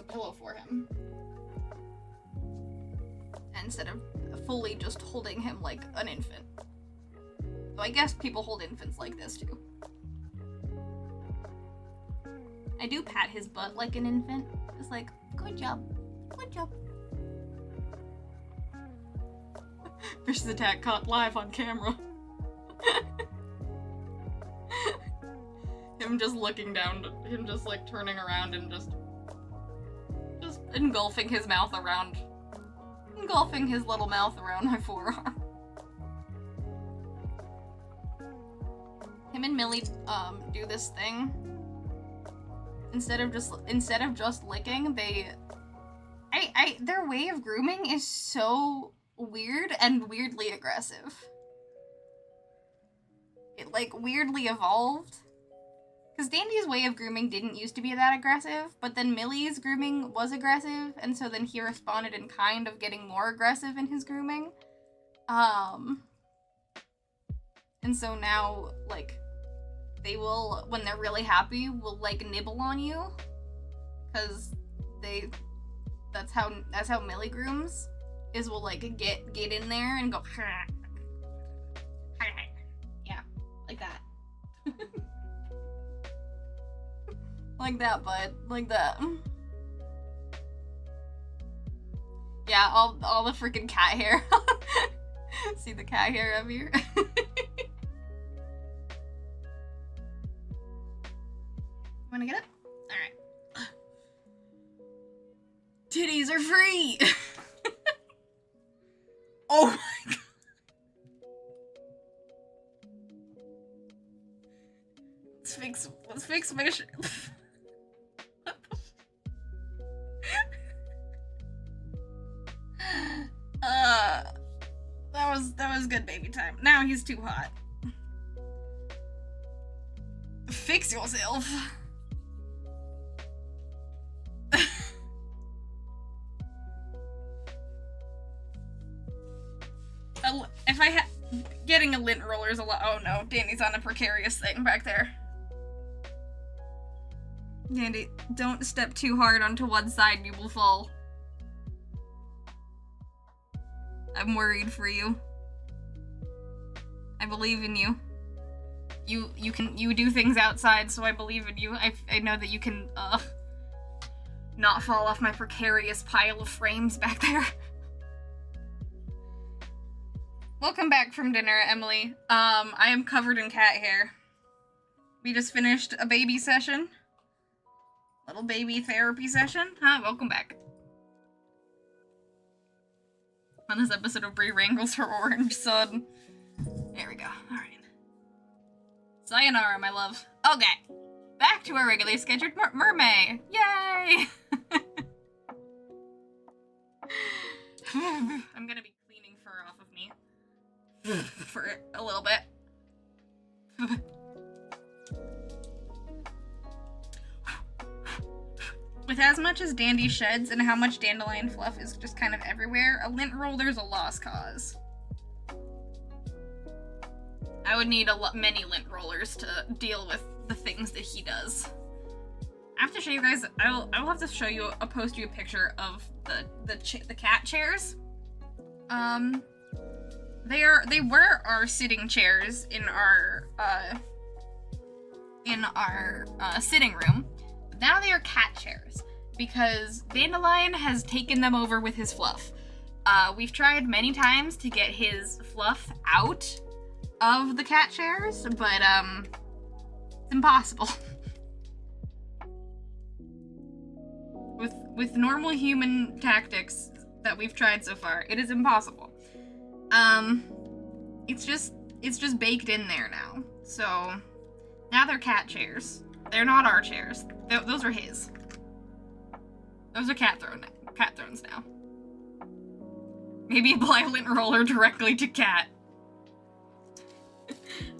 pillow for him. Instead of fully just holding him like an infant. So I guess people hold infants like this too. I do pat his butt like an infant. Just like, good job. Good job. Fish's attack caught live on camera. Him just looking down, him just like turning around and just engulfing his mouth around, engulfing his little mouth around my forearm. Him and Millie, do this thing. Instead of just licking, their way of grooming is so weird and weirdly aggressive. It, like, weirdly evolved. Because Dandy's way of grooming didn't used to be that aggressive, but then Millie's grooming was aggressive, and so then he responded in kind of getting more aggressive in his grooming. And so now, like, they will, when they're really happy, will, like, nibble on you. Because that's how Millie grooms, is will, like, get in there and go, yeah, like that. Like that, bud. Like that. Yeah, all the freaking cat hair. See the cat hair up here? Wanna get up? Alright. Titties are free! Oh my god. Let's fix my shit. That was good baby time. Now he's too hot. Fix yourself. If I had getting a lint roller is a lot. Oh no, Danny's on a precarious thing back there. Dandy, don't step too hard onto one side, you will fall. I'm worried for you. I believe in you. You do things outside, so I believe in you. I know that you can, not fall off my precarious pile of frames back there. Welcome back from dinner, Emily. I am covered in cat hair. We just finished a baby session. Little baby therapy session. Huh, welcome back. On this episode of Brie Wrangles her orange son. There we go. Alright. Sayonara, my love. Okay. Back to our regularly scheduled Mermay. Yay! I'm gonna be cleaning fur off of me. For a little bit. With as much as Dandy sheds and how much dandelion fluff is just kind of everywhere, a lint roller's a lost cause. I would need many lint rollers to deal with the things that he does. I have to show you guys, I will have to show you, I'll post you a picture of the cat chairs. They were our sitting chairs in our sitting room. Now they are cat chairs, because Dandelion has taken them over with his fluff. We've tried many times to get his fluff out of the cat chairs, but, it's impossible. With normal human tactics that we've tried so far, it is impossible. It's just baked in there now. So, now they're cat chairs. They're not our chairs. Those are his. Those are cat thrones now. Maybe apply lint roller directly to cat.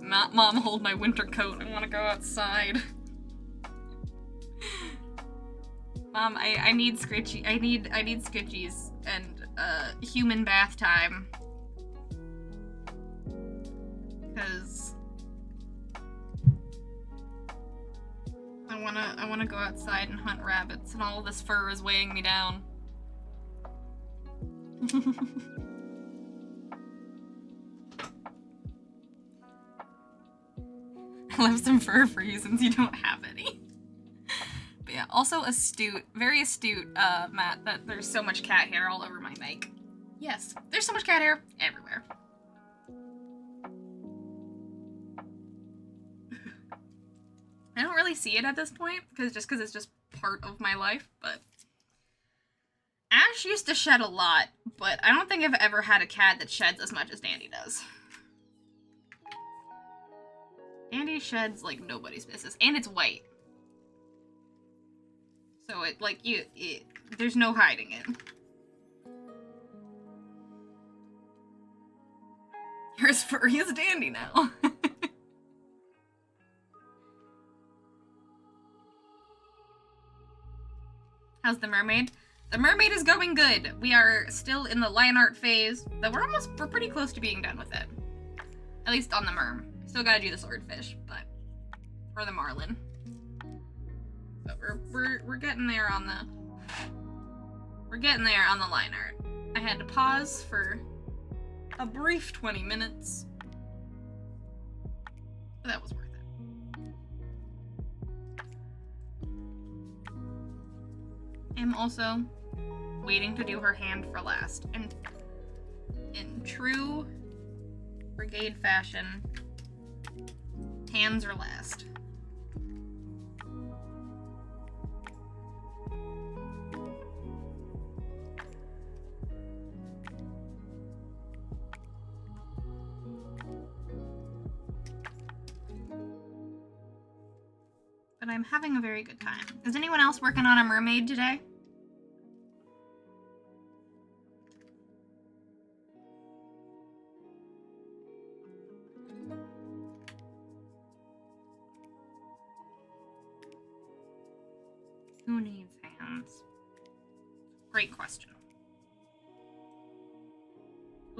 Mom, hold my winter coat. I want to go outside. Mom, I need scritchy. I need scritchies and human bath time. Cause I wanna go outside and hunt rabbits, and all this fur is weighing me down. I left some fur for you since you don't have any. But yeah, also very astute, Matt, that there's so much cat hair all over my mic. Yes, there's so much cat hair everywhere. I don't really see it at this point, because it's just part of my life, but Ash used to shed a lot, but I don't think I've ever had a cat that sheds as much as Dandy does. Dandy sheds like nobody's business, and it's white. So there's no hiding it. You're as furry as Dandy now. How's the mermaid? The mermaid is going good. We are still in the line art phase, though we're pretty close to being done with it. At least on the merm. Still gotta do the swordfish, but or the marlin. But we're getting there on the line art. I had to pause for a brief 20 minutes. But that was worth it. I'm also waiting to do her hand for last. And in true brigade fashion, hands are last. But I'm having a very good time. Is anyone else working on a mermaid today? Who needs hands? Great question.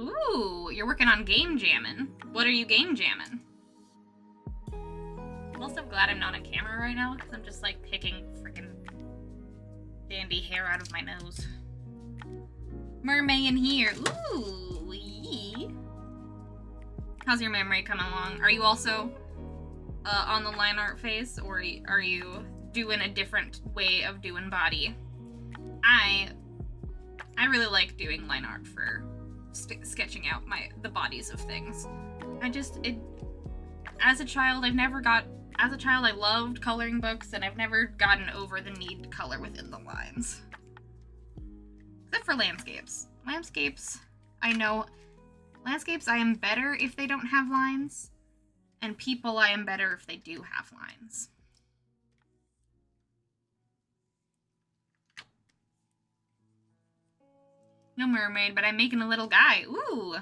Ooh, you're working on game jamming. What are you game jamming? I'm also glad I'm not on camera right now because I'm just like picking freaking dandy hair out of my nose. Mermay in here. Ooh, yee. How's your memory coming along? Are you also on the line art phase, or are you doing a different way of doing body? I really like doing line art for sketching out the bodies of things. As a child, I loved coloring books, and I've never gotten over the need to color within the lines. Except for landscapes. Landscapes, I am better if they don't have lines, and people I am better if they do have lines. No mermaid, but I'm making a little guy. Ooh!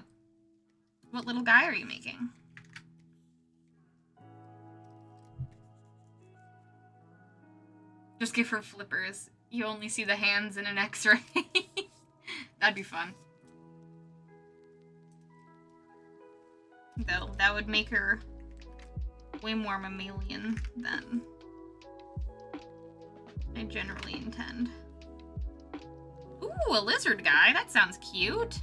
What little guy are you making? Just give her flippers. You only see the hands in an x-ray. That'd be fun. Though, that would make her way more mammalian than I generally intend. Ooh, a lizard guy. That sounds cute.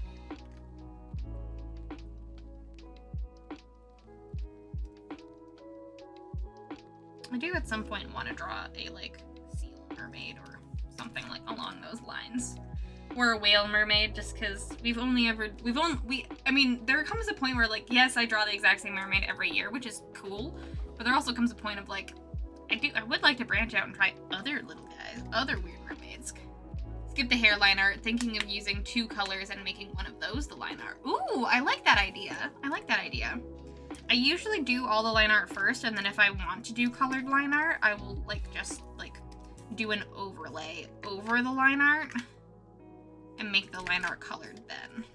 I do at some point want to draw a, like, seal mermaid or something like along those lines. Or a whale mermaid, just because I mean, there comes a point where, like, yes, I draw the exact same mermaid every year, which is cool, but there also comes a point of, like, I would like to branch out and try other little guys, other weird mermaids. Skip the hairline art, thinking of using 2 colors and making one of those the line art. Ooh, I like that idea. I usually do all the line art first, and then if I want to do colored line art, I will, like, just, like, do an overlay over the line art and make the line art colored then.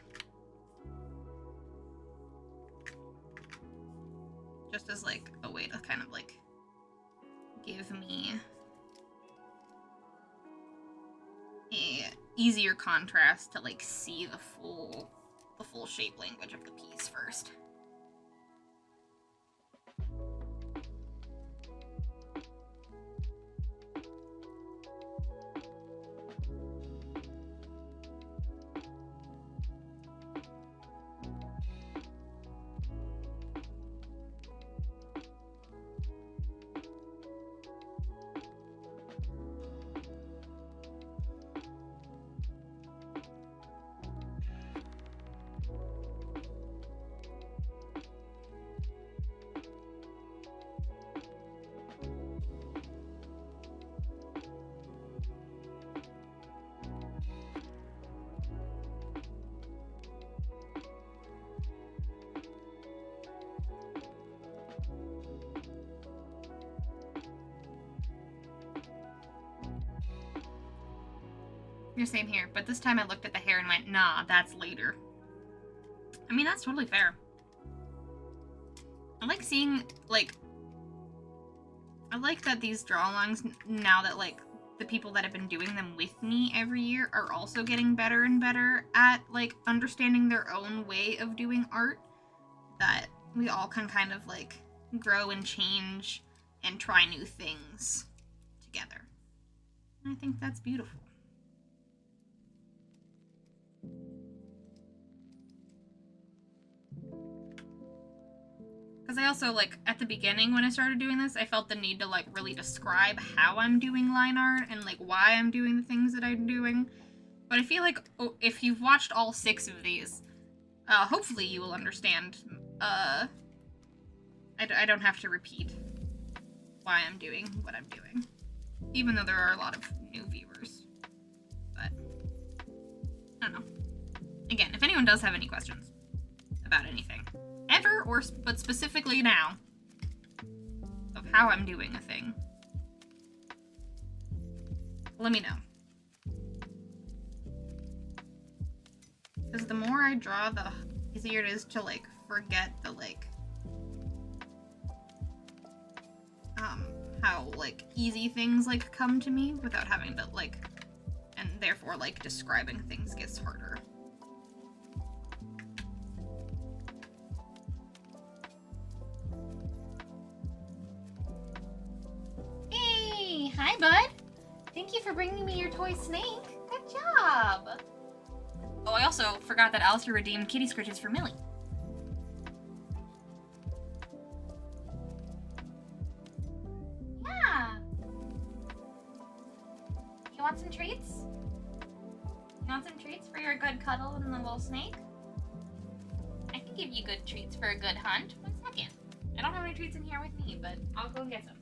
Just as, like, a way to kind of, like, give me a easier contrast to, like, see the full shape language of the piece first. You're same here, but this time I looked at the hair and went, nah, that's later. I mean, that's totally fair. I like seeing, like, I like that these draw-alongs, now that, like, the people that have been doing them with me every year are also getting better and better at, like, understanding their own way of doing art, that we all can kind of, like, grow and change and try new things together. And I think that's beautiful. Because I also, like, at the beginning when I started doing this, I felt the need to, like, really describe how I'm doing line art and, like, why I'm doing the things that I'm doing. But I feel like if you've watched all 6 of these, hopefully you will understand, I don't have to repeat why I'm doing what I'm doing. Even though there are a lot of new viewers. But, I don't know. Again, if anyone does have any questions about anything, ever, but specifically now, of how I'm doing a thing, let me know. Because the more I draw, the easier it is to, like, forget the, like, how, like, easy things, like, come to me without having to, like, and therefore, like, describing things gets harder. Hi, bud. Thank you for bringing me your toy snake. Good job. Oh, I also forgot that Alistair redeemed kitty scritches for Millie. Yeah. You want some treats? You want some treats for your good cuddle and the little snake? I can give you good treats for a good hunt. 1 second. I don't have any treats in here with me, but I'll go and get some.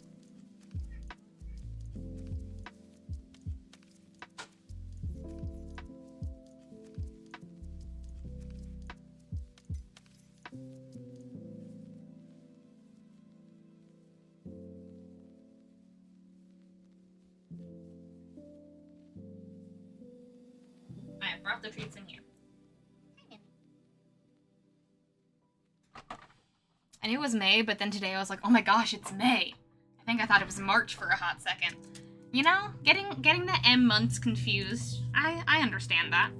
I brought the treats in here. I knew it was May, but then today I was like, oh my gosh, it's May. I think I thought it was March for a hot second. You know, getting the M months confused. I understand that.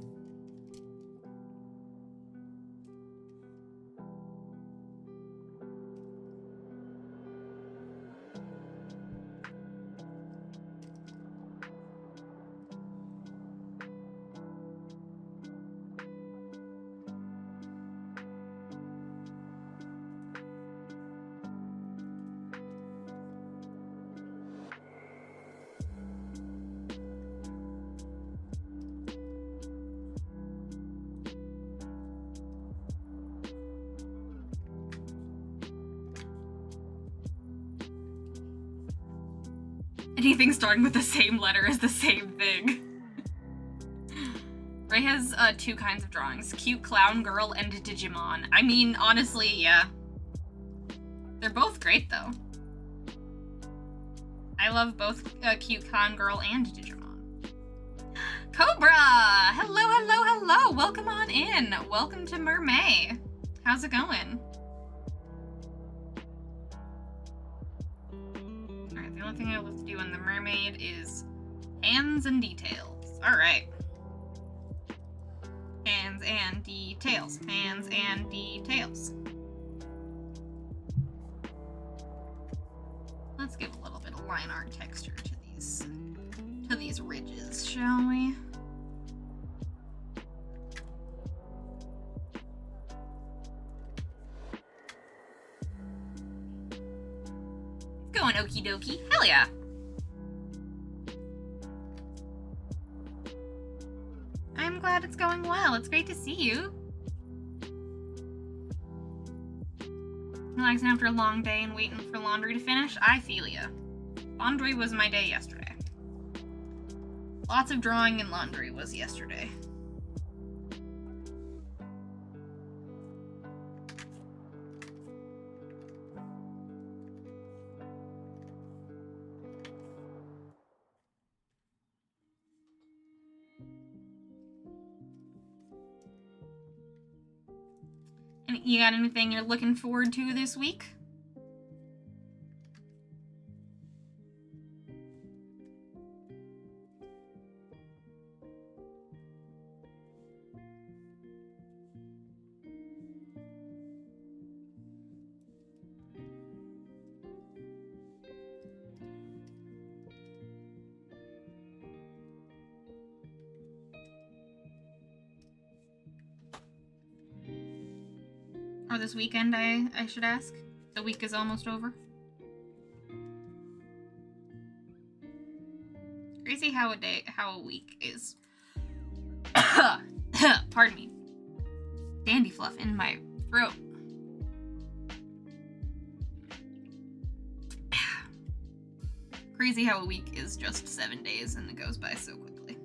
Anything starting with the same letter is the same thing. Ray has 2 kinds of drawings. Cute clown girl and Digimon. I mean, honestly, yeah. They're both great, though. I love both Cute Clown Girl and Digimon. Cobra! Hello, hello, hello! Welcome on in! Welcome to Mermay. How's it going? Alright, the only thing I have to do in the mermaid is hands and details. Alright. Hands and details. Hands and details. Let's give a little bit of line art texture to these ridges, shall we? Going okie dokie. Hell yeah. I'm glad it's going well. It's great to see you. Relaxing after a long day and waiting for laundry to finish? I feel ya. Laundry was my day yesterday. Lots of drawing and laundry was yesterday. And you got anything you're looking forward to this week? Or this weekend, I should ask. The week is almost over. Crazy how a week is. Pardon me. Dandy fluff in my throat. Crazy how a week is just 7 days and it goes by so quickly.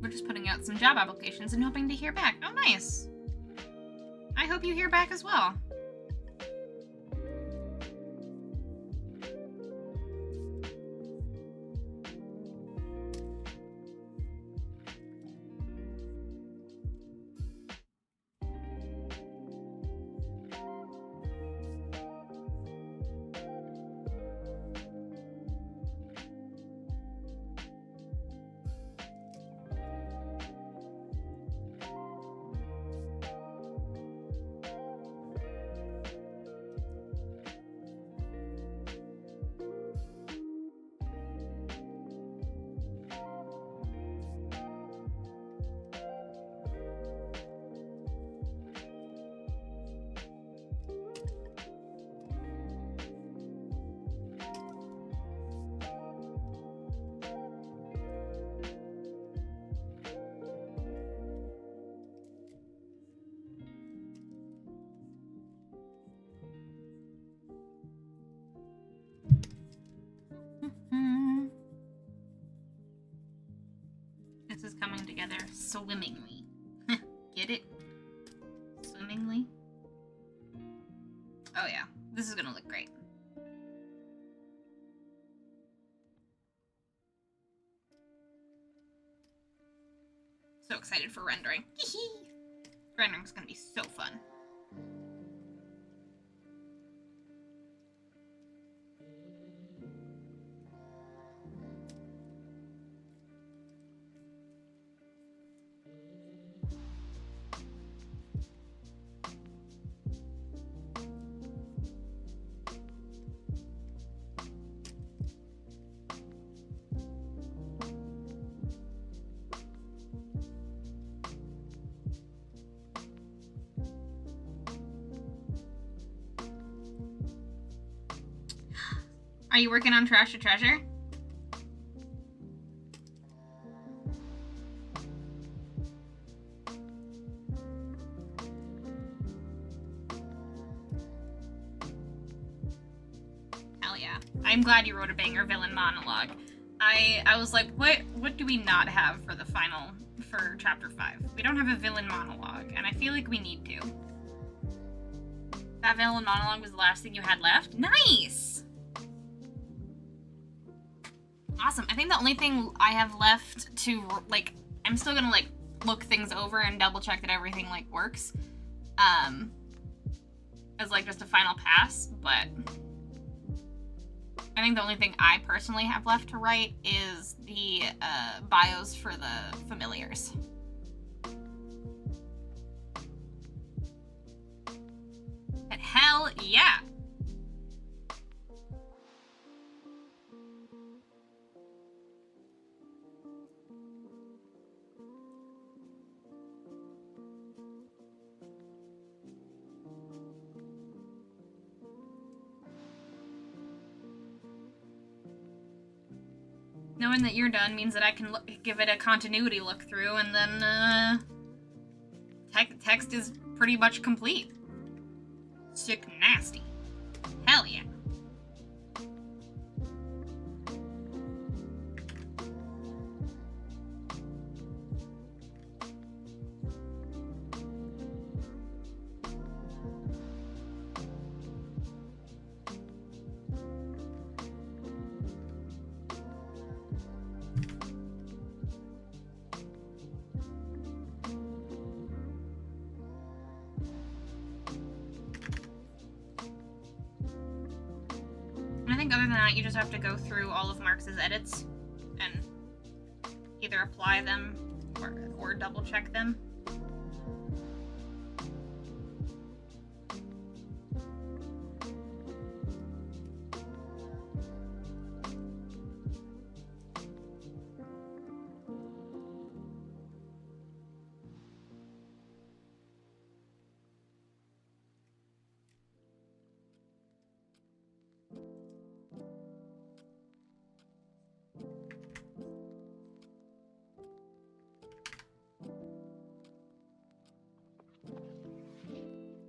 We're just putting out some job applications and hoping to hear back. Oh, nice. I hope you hear back as well. This is coming together swimmingly. Get it? Swimmingly? Oh yeah, this is gonna look great. So excited for rendering. Rendering's gonna be so fun. Are you working on Trash to Treasure? Hell yeah. I'm glad you wrote a banger villain monologue. I was like, what do we not have for the final, for chapter 5? We don't have a villain monologue, and I feel like we need to. That villain monologue was the last thing you had left? Nice! Awesome. I think the only thing I have left to, like, I'm still gonna, like, look things over and double check that everything, like, works. As, like, just a final pass, but I think the only thing I personally have left to write is the, bios for the familiars. But hell yeah! Knowing that you're done means that I can give it a continuity look through, and then, text is pretty much complete. Sick nasty. Hell yeah. I think other than that, you just have to go through all of Marx's edits and either apply them or double check them.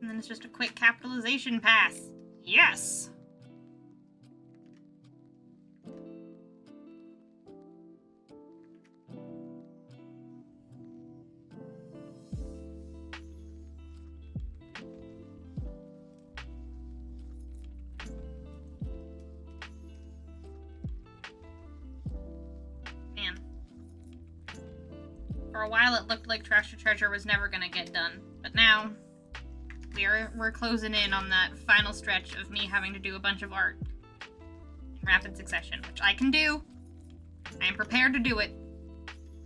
And then it's just a quick capitalization pass. Yes! Man. For a while it looked like Trash to Treasure was never gonna get done, but now we're closing in on that final stretch of me having to do a bunch of art in rapid succession, which I can do. I am prepared to do it.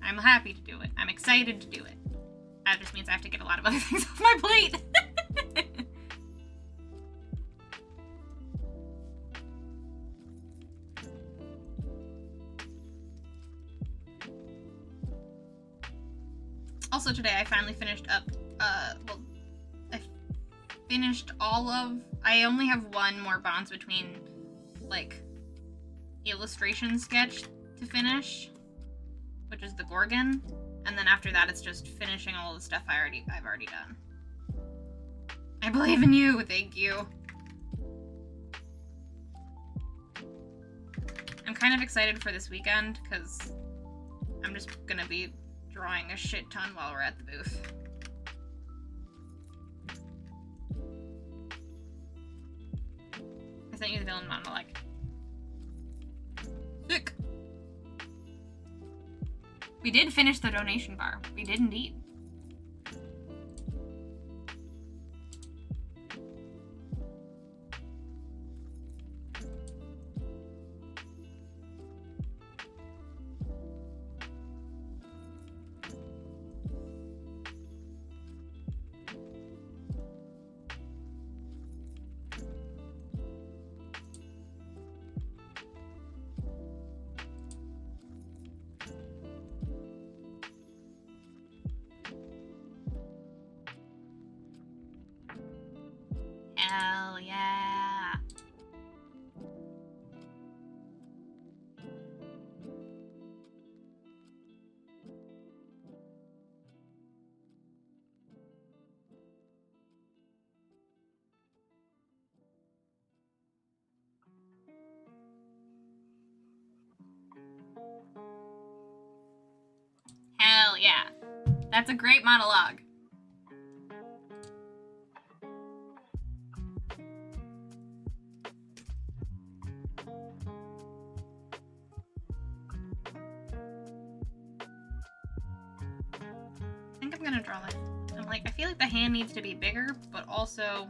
I'm happy to do it. I'm excited to do it. That just means I have to get a lot of other things off my plate. Also today I finally finished up, well, I finished all of, I only have one more Bonds Between, like, illustration sketch to finish, which is the Gorgon, and then after that it's just finishing all the stuff I've already done. I believe in you, thank you. I'm kind of excited for this weekend, because I'm just gonna be drawing a shit ton while we're at the booth. I sent you the villain monologue. Sick! We did finish the donation bar. We did indeed. Hell yeah. Hell yeah. That's a great monologue. I think I'm gonna draw that. I'm like, I feel like the hand needs to be bigger, but also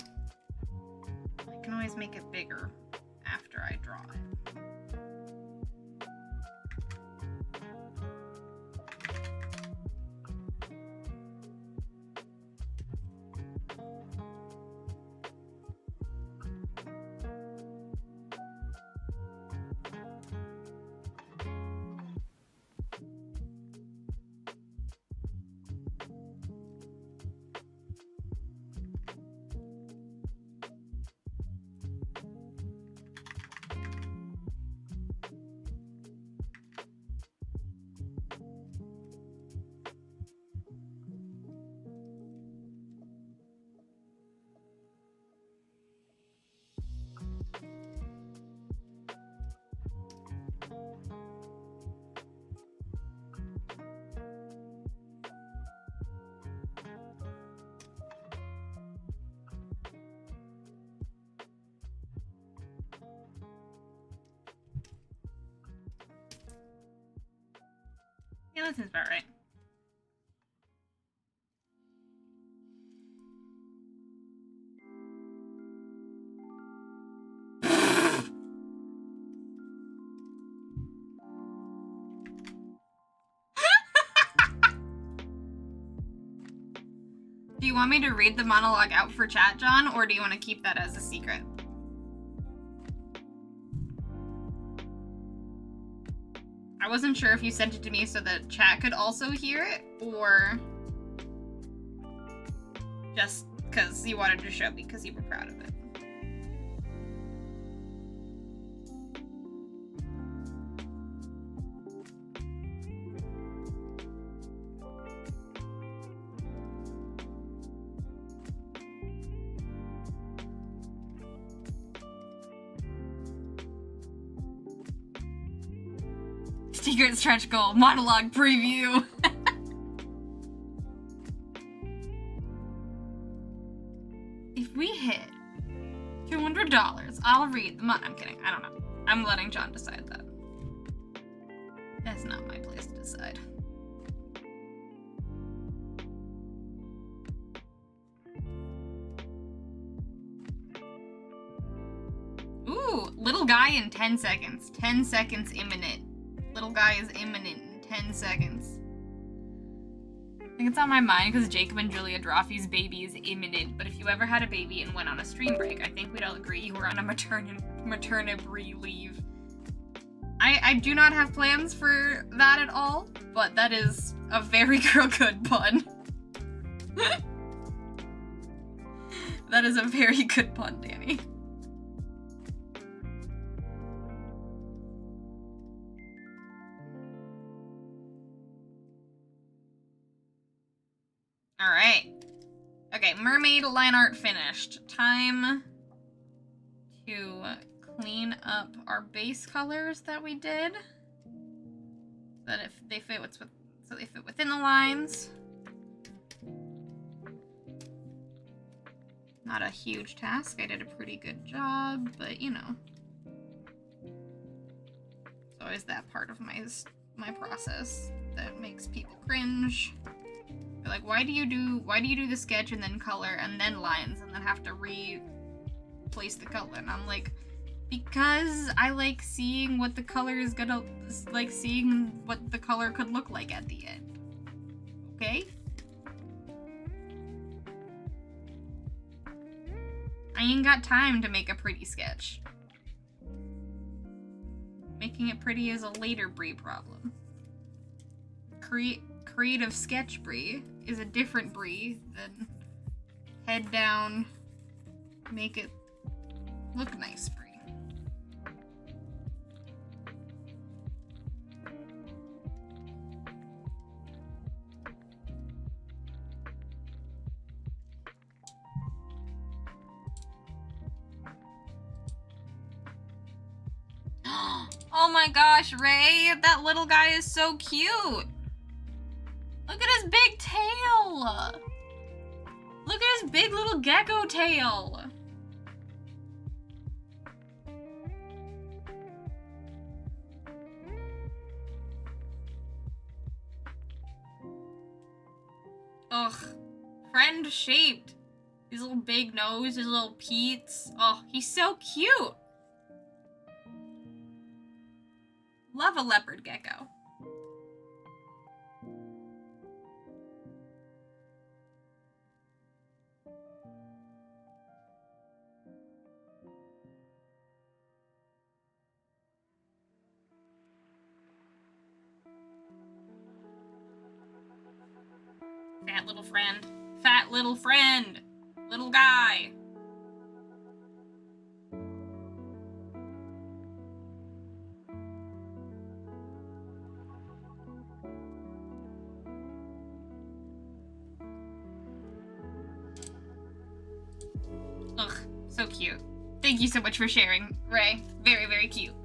I can always make it bigger after I draw it. Yeah, that seems about right. Do you want me to read the monologue out for chat, John, or do you want to keep that as a secret? I wasn't sure if you sent it to me so that chat could also hear it, or just because you wanted to show me because you were proud of it. Secret stretch goal, monologue preview. If we hit $200, I'll read the I'm kidding, I don't know. I'm letting John decide that. That's not my place to decide. Ooh, little guy in 10 seconds. 10 seconds imminent. Little guy is imminent in 10 seconds. I think it's on my mind because Jacob and Julia Drawfee's baby is imminent, but if you ever had a baby and went on a stream break, I think we'd all agree you were on a maternity leave. I do not have plans for that at all, but that is a very good pun. That is a very good pun, Danny. Alright. Okay, mermaid line art finished. Time to clean up our base colors that we did. So that if they fit with within the lines. Not a huge task. I did a pretty good job, but you know. It's always that part of my process that makes people cringe. They're like, why do you do the sketch and then color and then lines and then have to replace the color? And I'm like, because I like seeing what the color is gonna, like seeing what the color could look like at the end. Okay? I ain't got time to make a pretty sketch. Making it pretty is a later Brie problem. Creative sketch Brie is a different Brie than head down, make it look nice Brie. Oh my gosh, Ray, that little guy is so cute. Look at his big tail. Look at his big little gecko tail. Ugh, friend shaped. His little big nose, his little peats. Oh, he's so cute. Love a leopard gecko. Fat little friend. Fat little friend. Little guy. Ugh, so cute. Thank you so much for sharing, Ray. Very, very cute.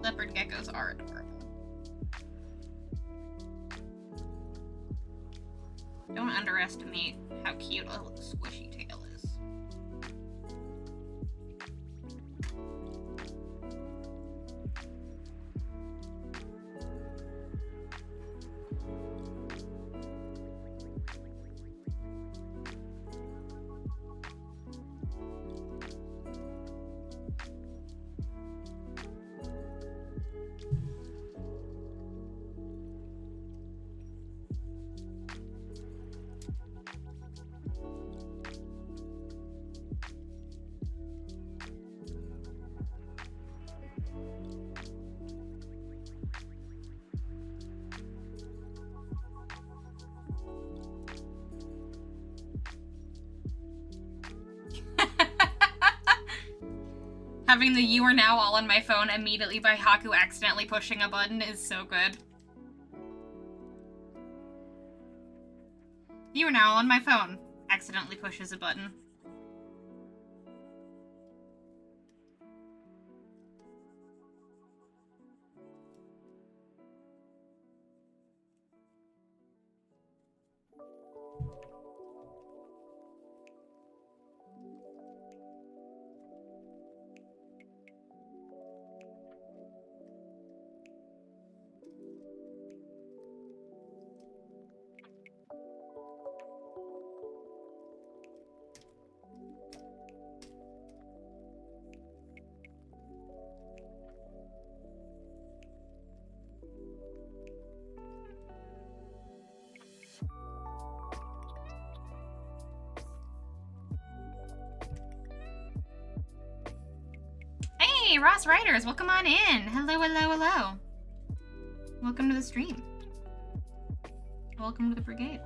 Leopard geckos are adorable. Don't underestimate how cute a little squishy tail is. Having the "you are now all on my phone" immediately by Haku accidentally pushing a button is so good. You are now on my phone. Accidentally pushes a button. Hey, Ross Riders, welcome on in. Hello, hello, hello. Welcome to the stream. Welcome to the brigade.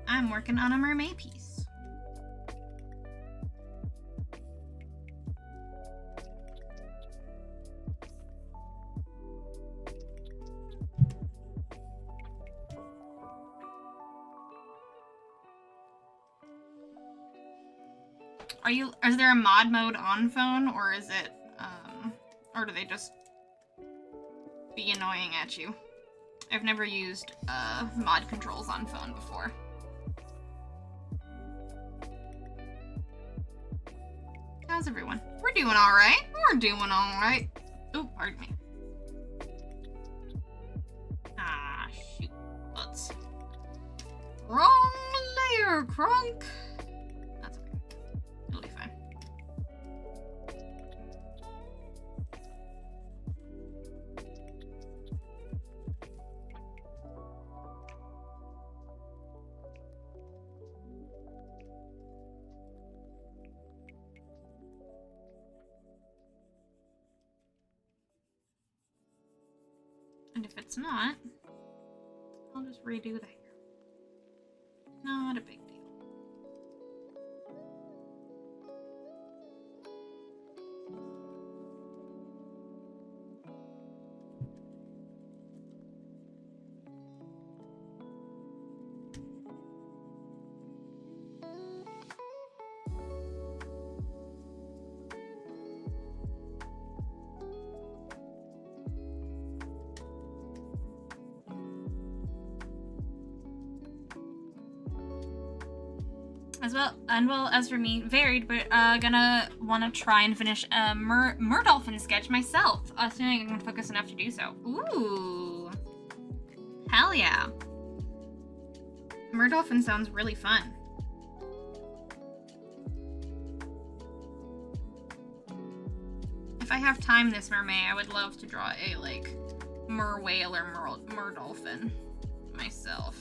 I'm working on a Mermay piece. Is there a mod mode on phone, or is it, or do they just be annoying at you? I've never used, mod controls on phone before. How's everyone? We're doing alright. We're doing alright. Oh, pardon me. Ah, shoot. Let's... Wrong layer, Crunk! That's okay. It'll be fine. And if it's not, I'll just redo the hair. Not a big deal. Well as for me, varied, but gonna wanna try and finish a Murdolphin sketch myself. Assuming I can focus enough to do so. Ooh. Hell yeah. Murdolphin sounds really fun. If I have time this Mermay, I would love to draw a, like, Merwhale or Murdolphin myself.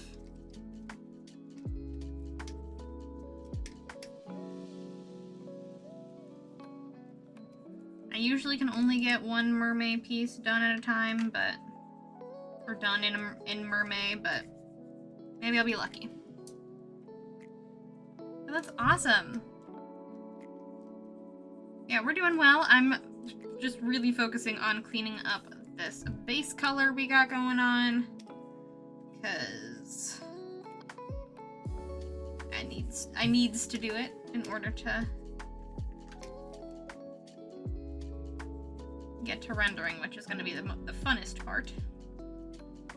I usually can only get one Mermay piece done at a time, but... or done in Mermay, but maybe I'll be lucky. But that's awesome! Yeah, we're doing well. I'm just really focusing on cleaning up this base color we got going on, because I needs to do it in order to get to rendering, which is going to be the funnest part.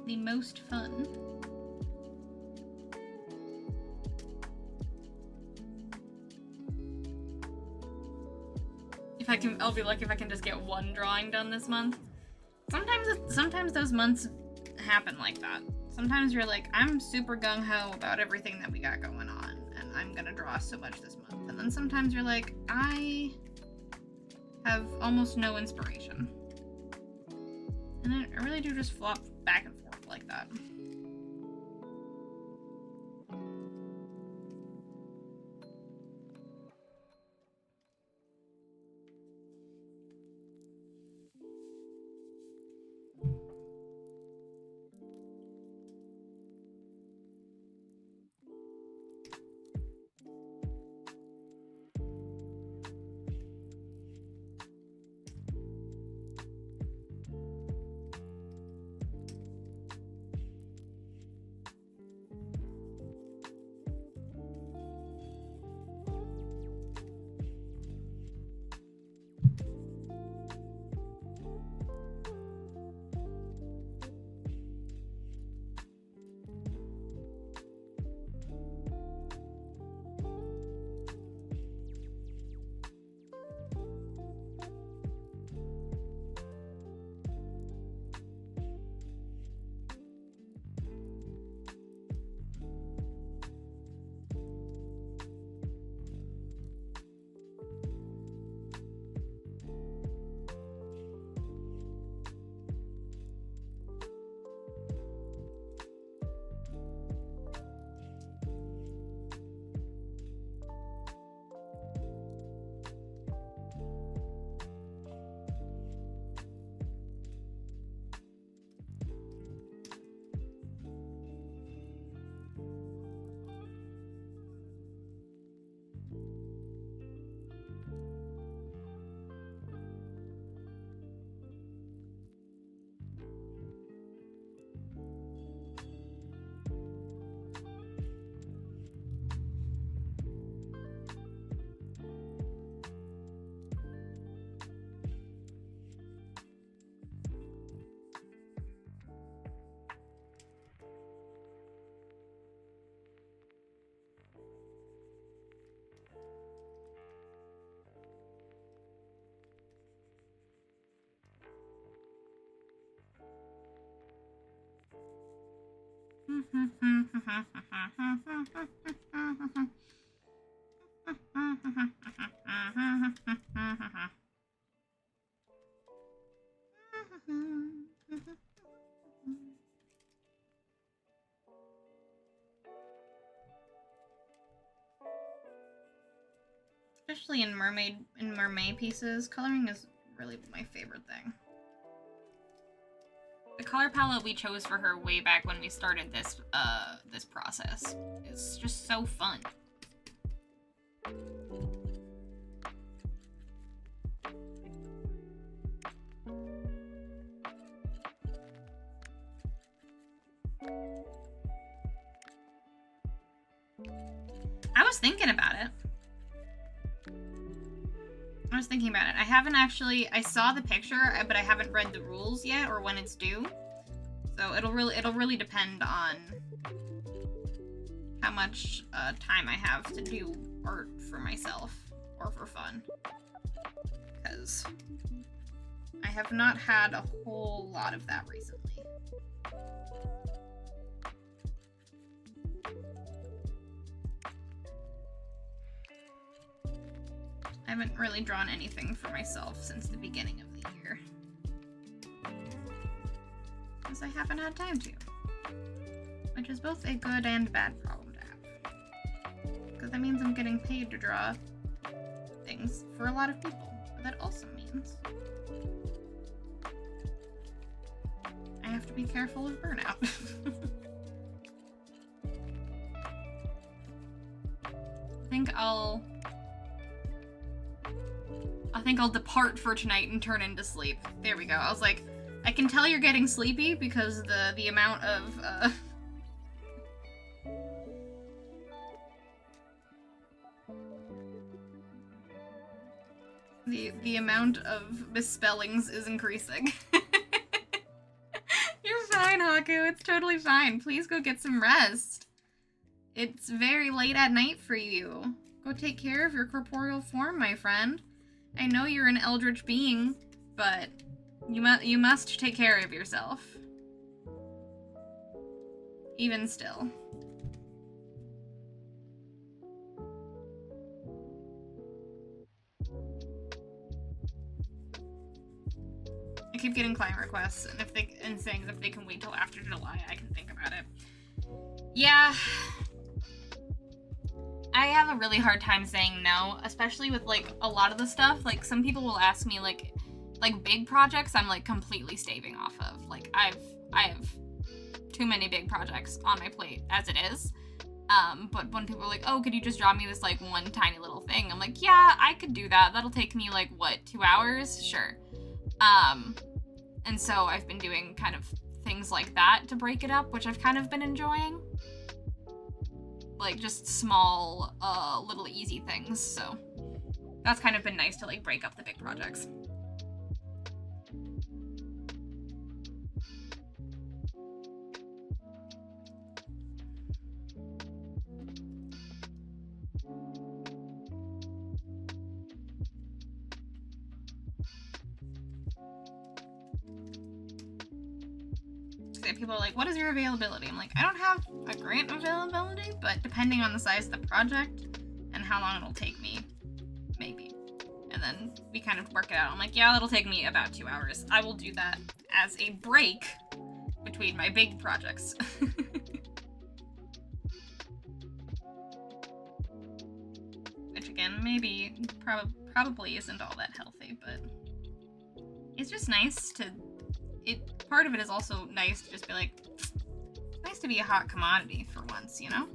The most fun. I'll be lucky if I can just get one drawing done this month. Sometimes those months happen like that. Sometimes you're like, I'm super gung-ho about everything that we got going on, and I'm gonna draw so much this month. And then sometimes you're like, I have almost no inspiration. And I really do just flop back and forth like that. Especially in Mermay pieces, coloring is really my favorite thing. The color palette we chose for her way back when we started this this process is just so fun. I was thinking about it. I haven't actually, I saw the picture, but I haven't read the rules yet or when it's due. So it'll really depend on how much time I have to do art for myself or for fun. Because I have not had a whole lot of that recently. I haven't really drawn anything for myself since the beginning of the year. Because I haven't had time to. Which is both a good and bad problem to have. Because that means I'm getting paid to draw things for a lot of people. But that also means I have to be careful of burnout. I think I'll depart for tonight and turn into sleep. There we go. I was like, I can tell you're getting sleepy because the amount of the amount of misspellings is increasing. You're fine, Haku. It's totally fine. Please go get some rest. It's very late at night for you. Go take care of your corporeal form, my friend. I know you're an eldritch being, but you must take care of yourself. Even still. I keep getting client requests, and saying if they can wait till after July, I can think about it. Yeah. I have a really hard time saying no, especially with, like, a lot of the stuff. Like, some people will ask me, like big projects I'm, like, completely staving off of. Like, I have too many big projects on my plate as it is. But when people are like, oh, could you just draw me this, like, one tiny little thing? I'm like, yeah, I could do that. That'll take me, like, what, 2 hours? Sure. And so I've been doing kind of things like that to break it up, which I've kind of been enjoying. Like, just small, little easy things, so that's kind of been nice to, like, break up the big projects. People are like, what is your availability? I'm like, I don't have a grant availability, but depending on the size of the project and how long it'll take me, maybe. And then we kind of work it out. I'm like, yeah, that'll take me about 2 hours. I will do that as a break between my big projects. Which again, maybe, probably isn't all that healthy, but it's just nice to... Part of it is also nice to just be like, it's nice to be a hot commodity for once, you know?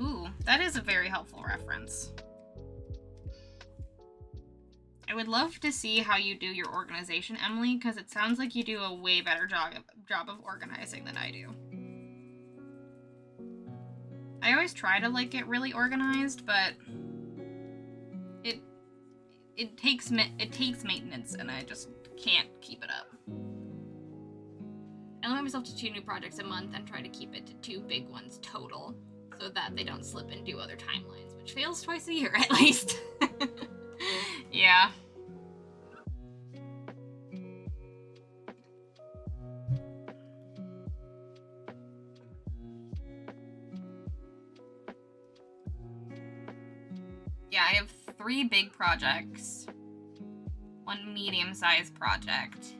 Ooh, that is a very helpful reference. I would love to see how you do your organization, Emily, because it sounds like you do a way better job of organizing than I do. I always try to like get really organized, but it takes maintenance, and I just can't keep it up. I limit myself to 2 new projects a month and try to keep it to 2 big ones total, so that they don't slip into other timelines, which fails twice a year at least. Yeah. Yeah, I have 3 big projects, 1 medium-sized project,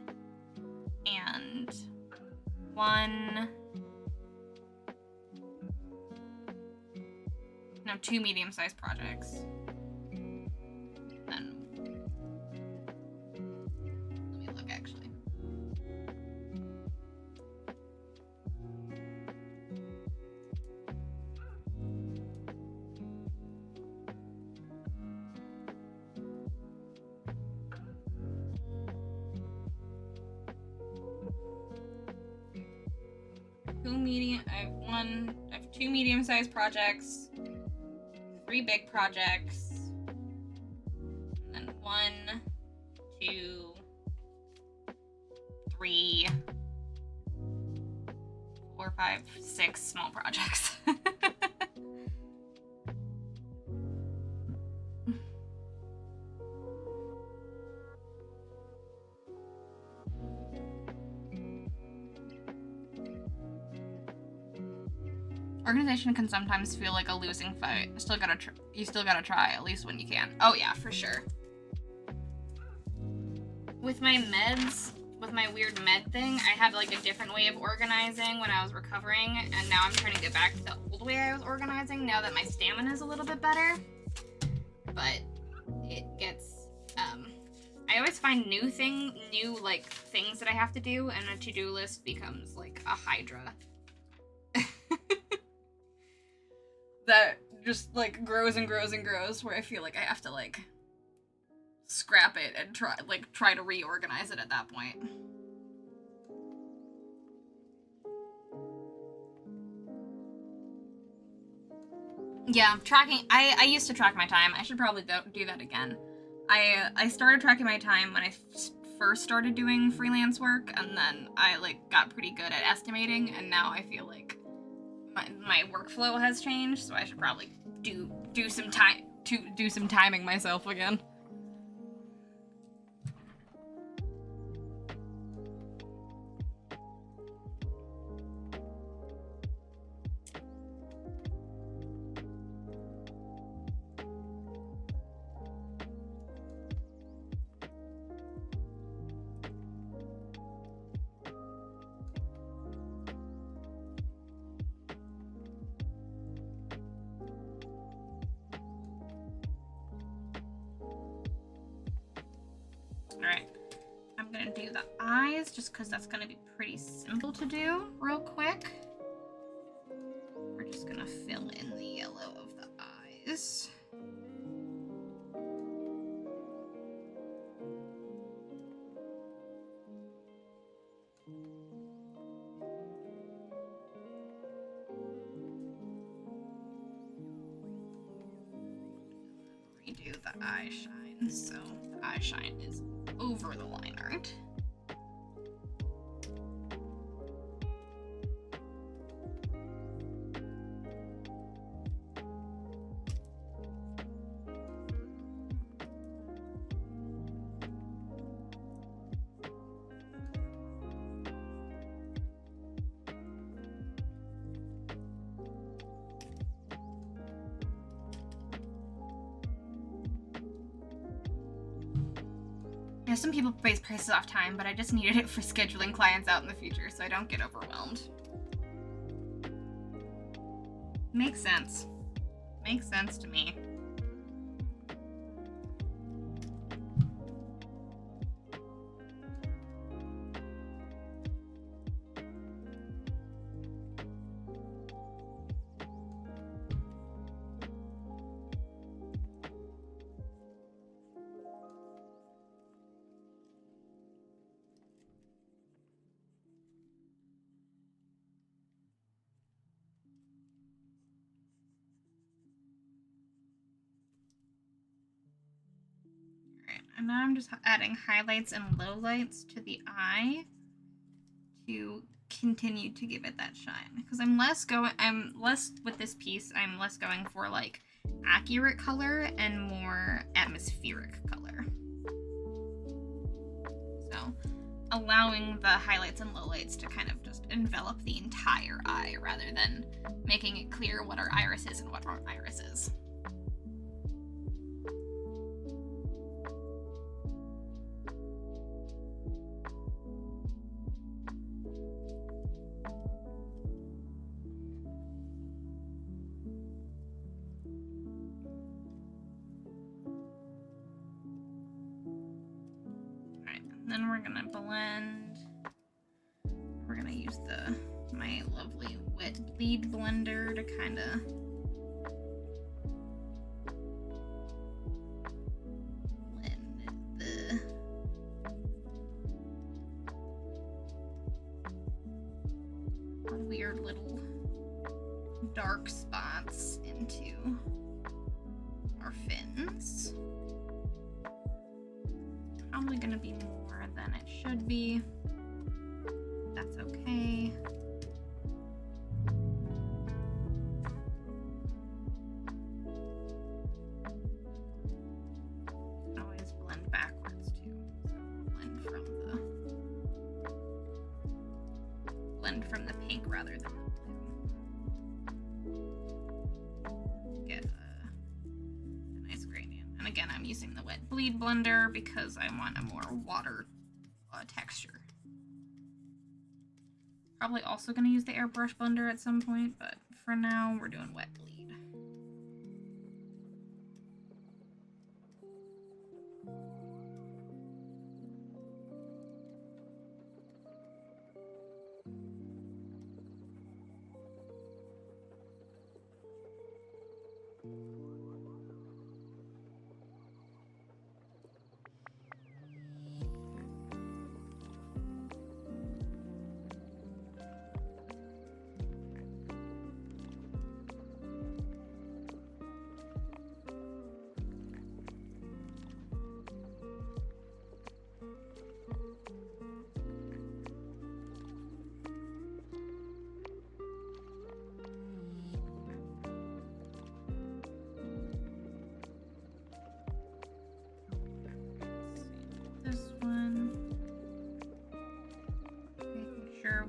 and 2 medium-sized projects. And let me look actually. I have 2 medium-sized projects, 3 big projects, and 1, 2, 3, 4, 5, 6 small projects. Organization can sometimes feel like a losing fight. You still gotta try, at least when you can. Oh yeah, for sure. With my meds, with my weird med thing, I had like a different way of organizing when I was recovering, and now I'm trying to get back to the old way I was organizing now that my stamina is a little bit better. But it gets, I always find new things that I have to do, and a to-do list becomes like a hydra. That just like grows and grows and grows, where I feel like I have to like scrap it and try to reorganize it at that point. Yeah, tracking. I used to track my time. I should probably do that again. I started tracking my time when I first started doing freelance work, and then I like got pretty good at estimating, and now I feel like my workflow has changed, so I should probably do some timing myself again. Alright, I'm gonna do the eyes just because that's gonna be pretty simple to do real quick. We're just gonna fill in the yellow of the eyes. Redo the eye shine, so the eye shine is over the line art. Some people base prices off time, but I just needed it for scheduling clients out in the future so I don't get overwhelmed. Makes sense. Makes sense to me. And now I'm just adding highlights and lowlights to the eye to continue to give it that shine. Because I'm less with this piece, I'm less going for like accurate color and more atmospheric color. So allowing the highlights and lowlights to kind of just envelop the entire eye rather than making it clear what our iris is and what our iris is. Then we're gonna blend. We're gonna use my lovely wet bleed blender to kind of blend the weird little dark spots into our fins. Probably gonna be more than it should be. That's okay. You can always blend backwards too. So blend from the pink rather than the blue. Get a nice gradient. And again, I'm using the wet bleed blender because I want a more water texture. Probably also going to use the airbrush blender at some point, but for now we're doing wet bleed.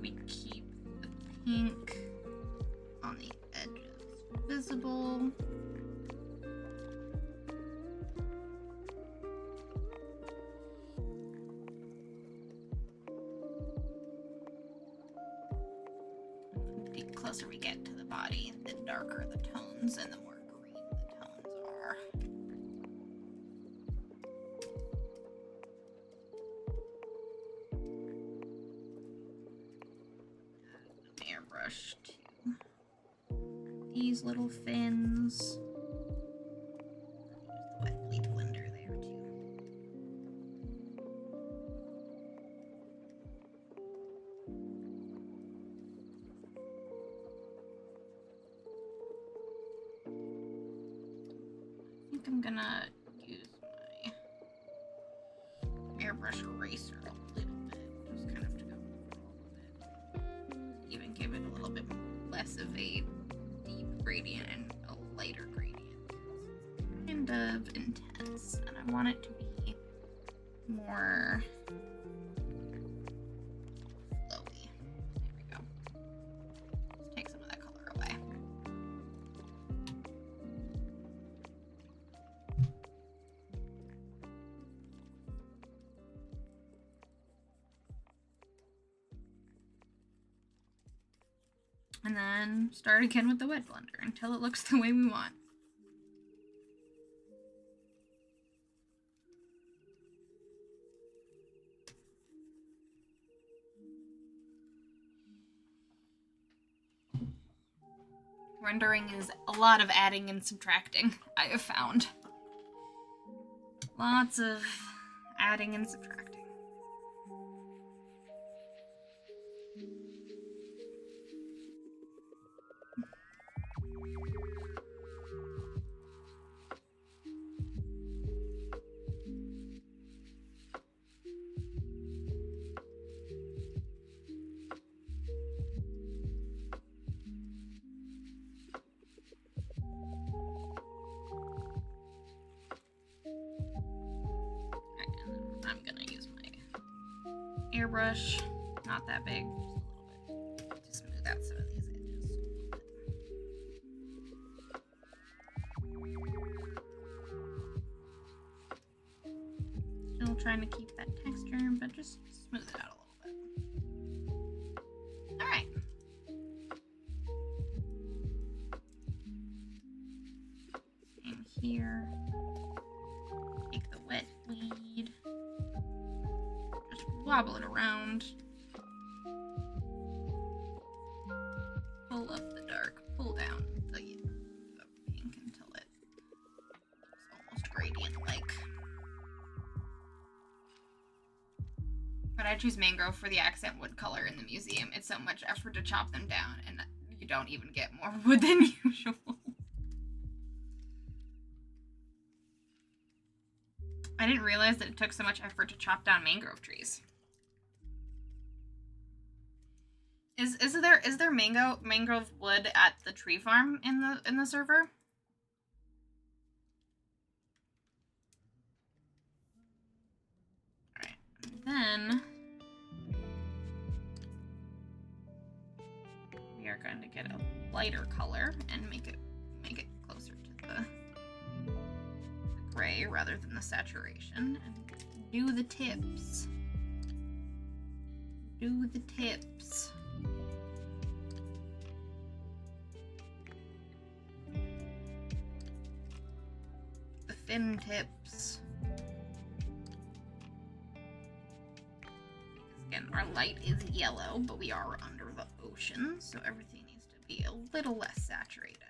We keep the pink on the edges visible. The closer we get to the body, the darker the tones and the more green the tones are. Airbrush to these little fins. Use the wet bleed blender there too. I think I'm gonna use my airbrush eraser a little bit, just kind of to go over all of it. Even give it a little bit less of a deep gradient and a lighter gradient. It's kind of intense, and I want it to be more flowy. There we go. Let's take some of that color away. And then start again with the wet blender until it looks the way we want. Rendering is a lot of adding and subtracting, I have found. Lots of adding and subtracting. brush. Not that big, just a little bit. To smooth out some of these edges. Still trying to keep that texture, but just smooth it out a little bit. Alright. Same here. Take the wet weed. Just wobble it around. Pull up the dark. Pull down the pink until it's almost gradient-like. But I choose mangrove for the accent wood color in the museum. It's so much effort to chop them down, and you don't even get more wood than usual. I didn't realize that it took so much effort to chop down mangrove trees. Is there mangrove wood at the tree farm in the server? Alright. Then we are going to get a lighter color and make it closer to the gray rather than the saturation, and do the tips. Do the tips. The fin tips. Again, our light is yellow, but we are under the ocean, so everything needs to be a little less saturated.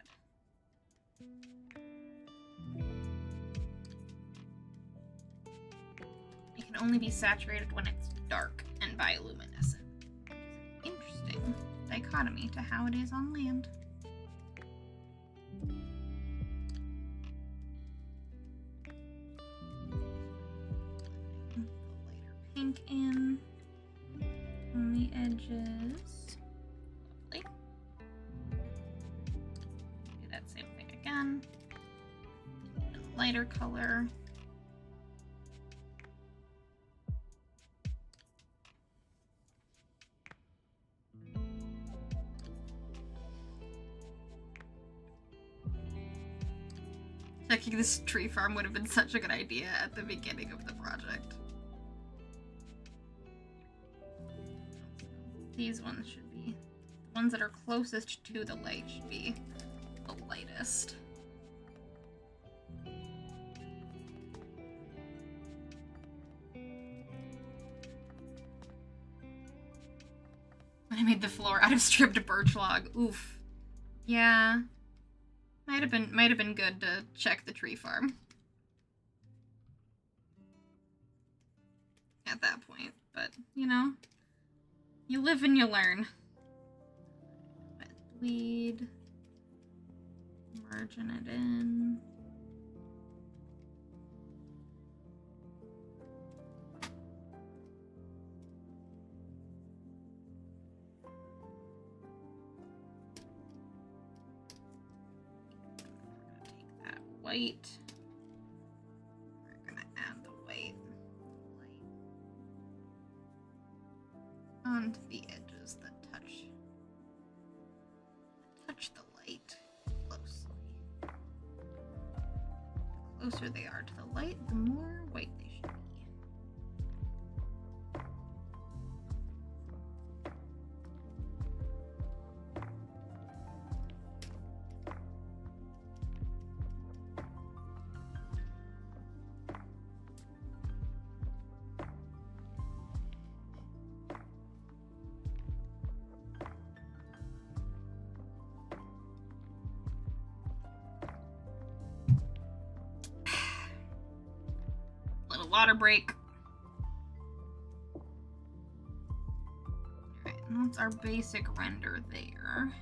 It can only be saturated when it's dark and bioluminescent. Interesting dichotomy to how it is on land. The lighter pink in on the edges. Lovely. Do that same thing again. And lighter color. Checking this tree farm would have been such a good idea at the beginning of the project. These ones should be, the ones that are closest to the light should be the lightest. When I made the floor out of stripped birch log, oof. Yeah. Might have been good to check the tree farm at that point, but you know, you live and you learn. Wet bleed, merging it in. White. We're gonna add the white light onto the edges that touch the light closely. The closer they are to the light, the more white they should be. Water break. Alright, and that's our basic render there.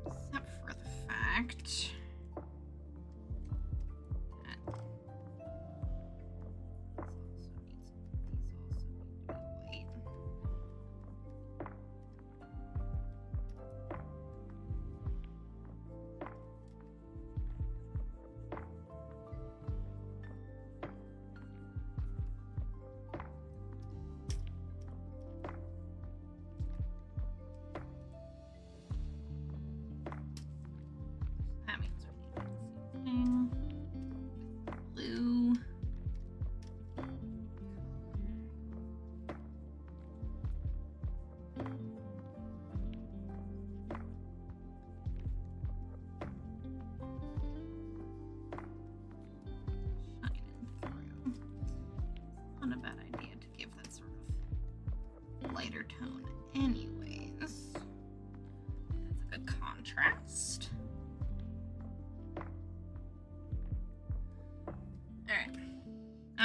Except for the fact that these also need to be white.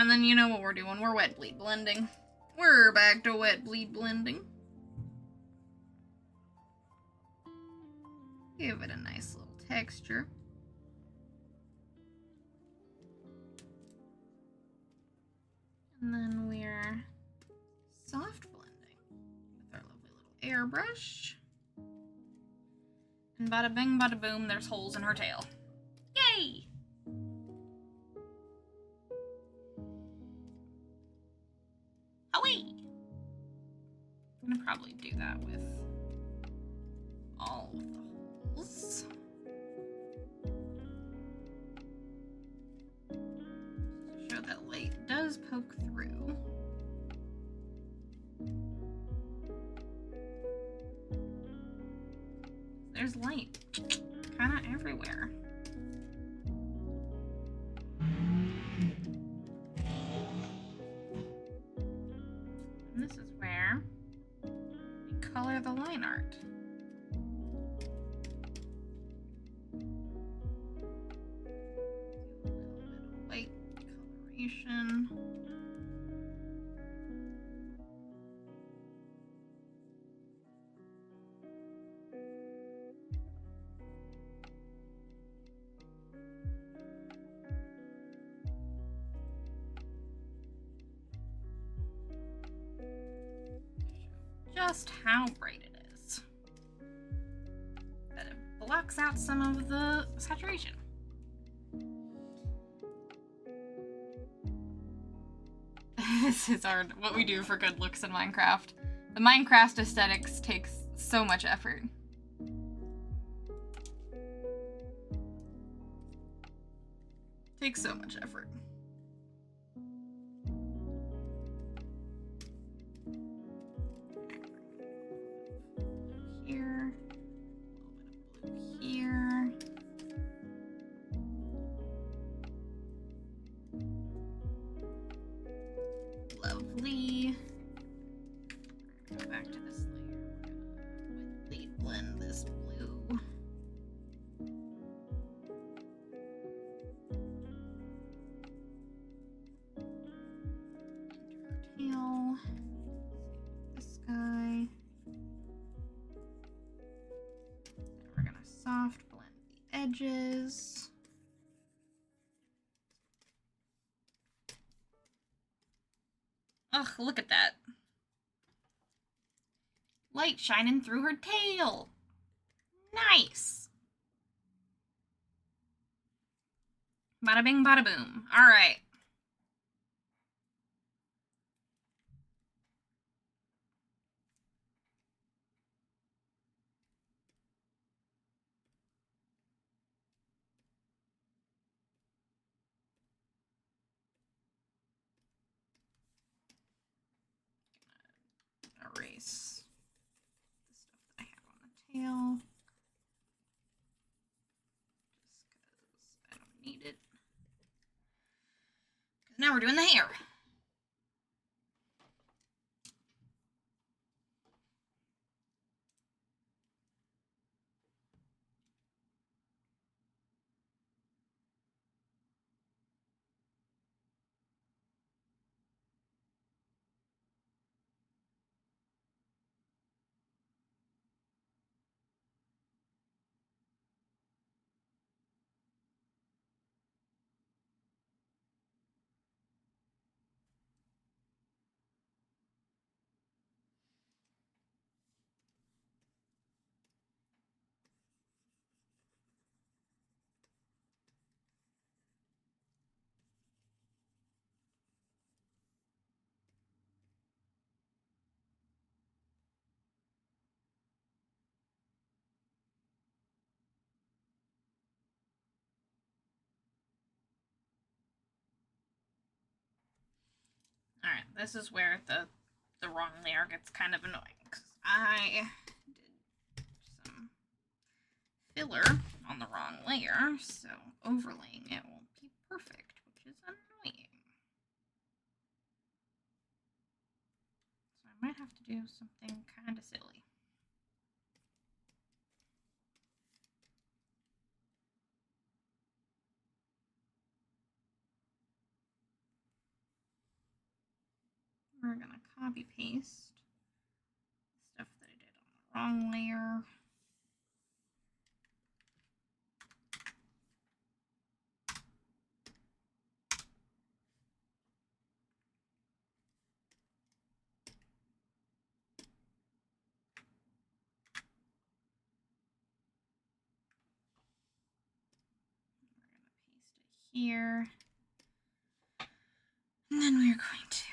And then you know what we're doing. We're wet bleed blending. We're back to wet bleed blending. Give it a nice little texture. And then we're soft blending with our lovely little airbrush. And bada bing, bada boom, there's holes in her tail. Yay! Away! I'm gonna probably do that with all of the holes. Show that light does poke through. There's light kind of everywhere. And this is where we color the line art. A little bit of white coloration. Just how bright it is. That it blocks out some of the saturation. This is what we do for good looks in Minecraft. The Minecraft aesthetics takes so much effort. Takes so much effort. Here, a little bit of blue here. Lovely. Go back to this layer. We're gonna wet blend this blue. Into her tail. This guy. Then we're gonna soft blend the edges. Ugh, look at that. Light shining through her tail. Nice. Bada bing, bada boom. All right. Erase the stuff that I have on the tail. Just because I don't need it. Because now we're doing the hair. Alright, this is where the wrong layer gets kind of annoying, because I did some filler on the wrong layer, so overlaying it won't be perfect, which is annoying. So I might have to do something kind of silly. We're gonna copy paste stuff that I did on the wrong layer. Here. And then we're going to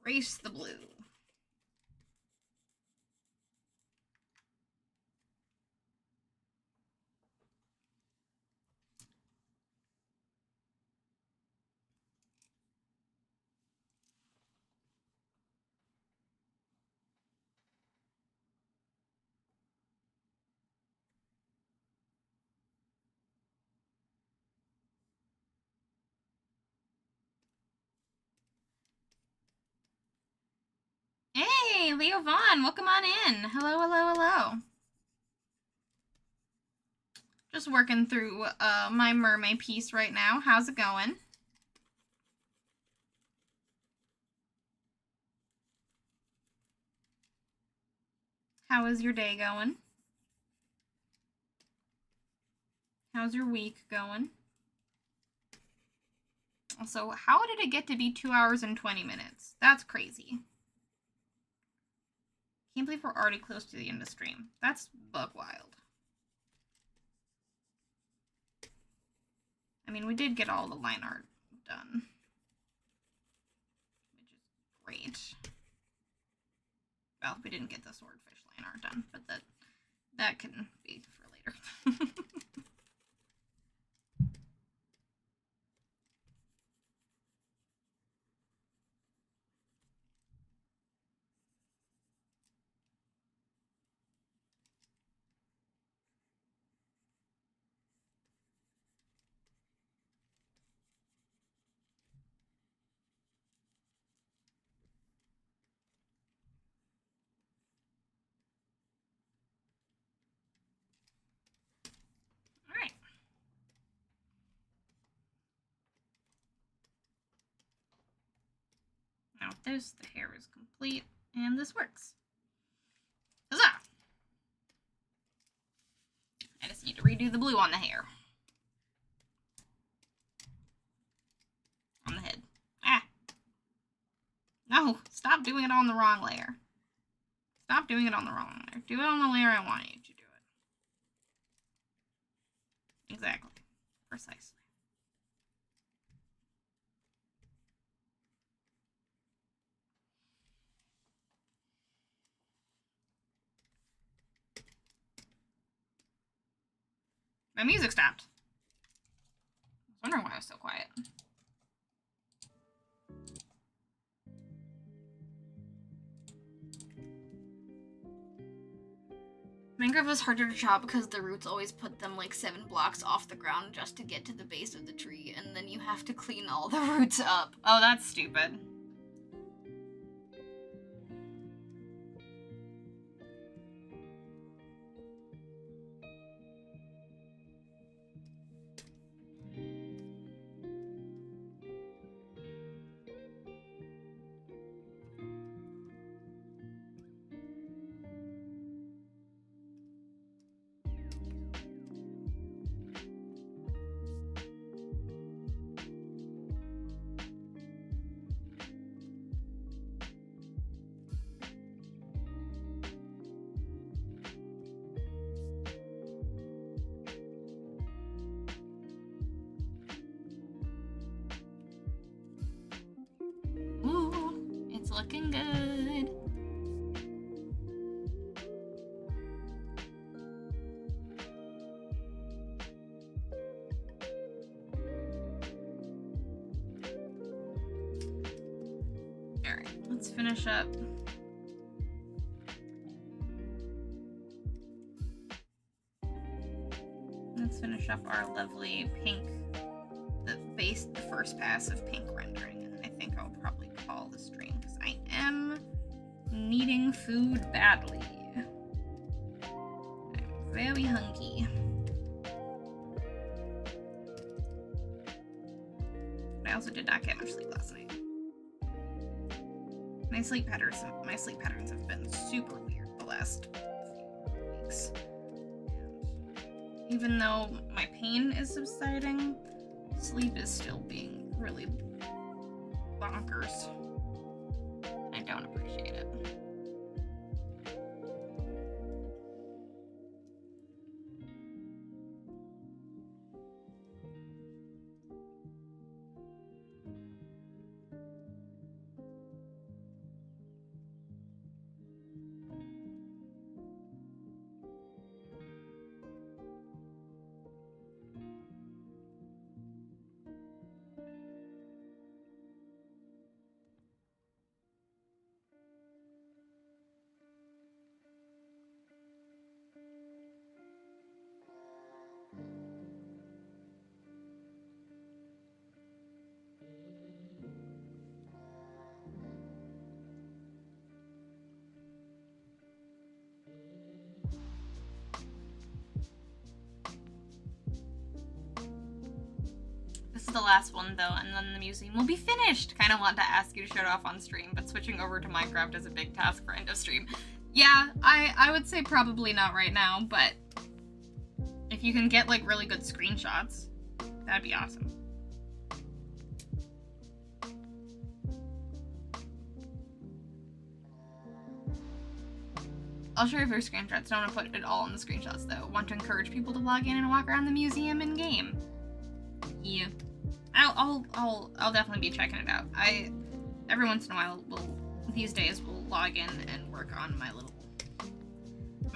erase the blue. Hey, Leo Vaughn, welcome on in. Hello, hello, hello. Just working through my Mermay piece right now. How's it going? How is your day going? How's your week going? Also, how did it get to be 2 hours and 20 minutes? That's crazy. Can't believe we're already close to the end of the stream. That's bug wild. I mean, we did get all the line art done, which is great. Well, we didn't get the swordfish line art done, but that can be for later. Alright. Now this, the hair is complete, and this works. Huzzah! I just need to redo the blue on the hair. On the head. Ah! No! Stop doing it on the wrong layer. Stop doing it on the wrong layer. Do it on the layer I want you to do it. Exactly. Precisely. My music stopped. I was wondering why I was so quiet. Minecraft is harder to chop because the roots always put them like 7 blocks off the ground just to get to the base of the tree, and then you have to clean all the roots up. Oh, that's stupid. Ooh, it's looking good. Alright, let's finish up. Let's finish up our lovely pink, the first pass of pink rendering, and I think I'll probably call the stream because I am needing food badly. I'm very hungry. also did not get much sleep last night. My sleep patterns have been super weird the last few weeks. Even though my pain is subsiding, sleep is still being really bonkers. I don't appreciate it. This is the last one though, and then the museum will be finished. Kind of want to ask you to show it off on stream, but switching over to Minecraft is a big task for end of stream. Yeah, I would say probably not right now, but if you can get like really good screenshots, that'd be awesome. I'll show you your screenshots. Don't want to put it all in the screenshots though. Want to encourage people to log in and walk around the museum in game. Yeah, I'll definitely be checking it out. Every once in a while these days we'll log in and work on my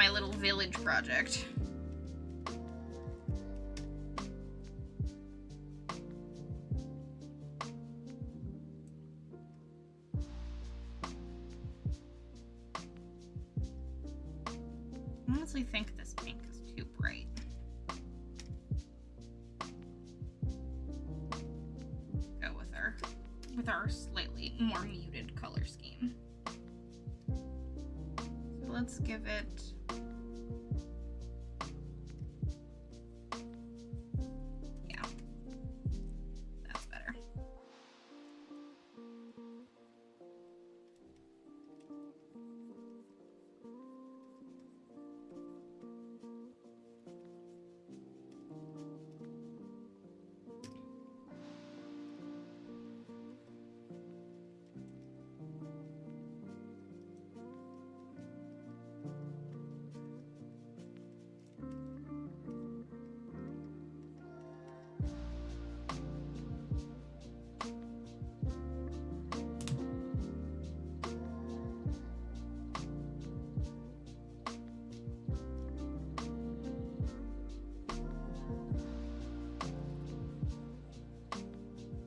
little village project. I honestly think this pink is too bright. Go with our slightly more muted color scheme. So let's give it that's better.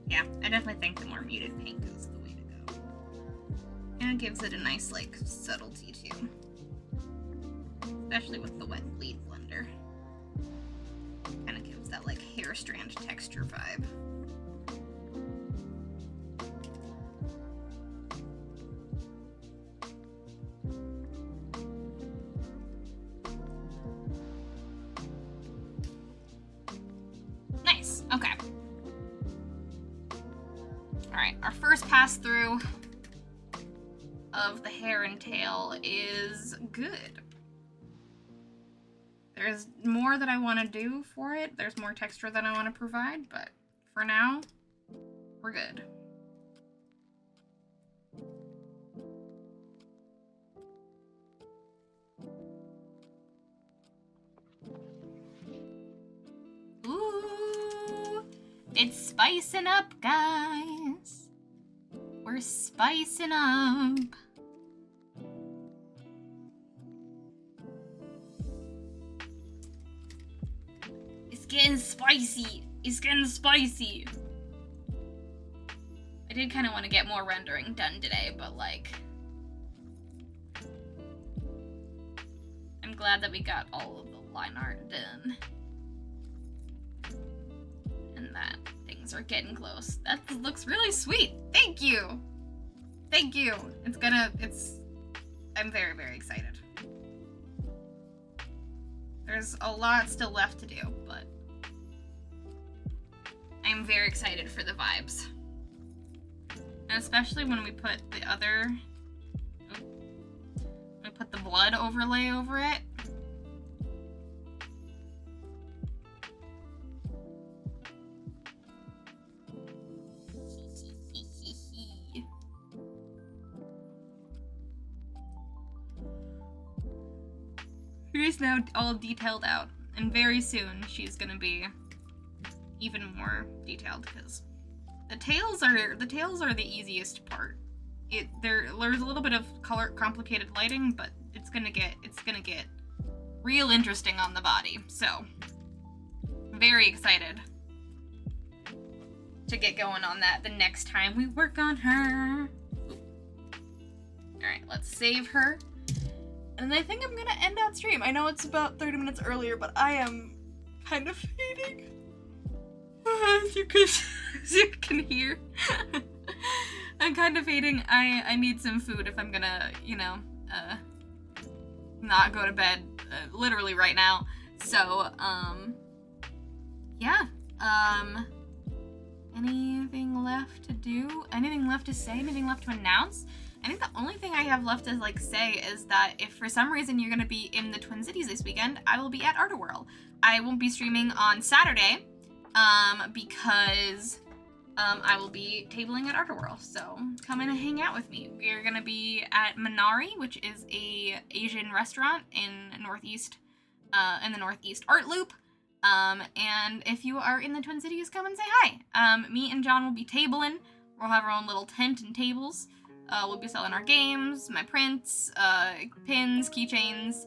Yeah, I definitely think the more muted pink is the way to go. And it gives it a nice, like, subtlety, too. Especially with the wet bleed blender. Kind of gives that, like, hair strand texture vibe. Nice, okay. Alright, our first pass through of the hair and tail is good. There's more that I want to do for it. There's more texture that I want to provide, but for now, we're good. Ooh, it's spicing up, guys. We're spicing up. It's getting spicy. It's getting spicy. I did kind of want to get more rendering done today, but like, I'm glad that we got all of the line art done. And that things are getting close. That looks really sweet. Thank you. Thank you. I'm very, very excited. There's a lot still left to do, but I'm very excited for the vibes. And especially when we put the other... we put the blood overlay over it. She's now all detailed out, and very soon she's gonna be even more detailed because the tails are the easiest part. There's a little bit of complicated lighting, but it's gonna get real interesting on the body. So very excited to get going on that the next time we work on her. All right, let's save her. And I think I'm gonna end out stream. I know it's about 30 minutes earlier, but I am kind of fading. As you can hear. I'm kind of fading. I need some food if I'm gonna, not go to bed literally right now. So, yeah. Anything left to do? Anything left to say? Anything left to announce? I think the only thing I have left to say is that if for some reason you're going to be in the Twin Cities this weekend, I will be at Art-A-Whirl. I won't be streaming on Saturday because I will be tabling at Art-A-Whirl. So come in and hang out with me. We're going to be at Minari, which is a Asian restaurant in the Northeast Art Loop. And if you are in the Twin Cities, come and say hi. Me and John will be tabling. We'll have our own little tent and tables. We'll be selling our games, my prints, pins, keychains,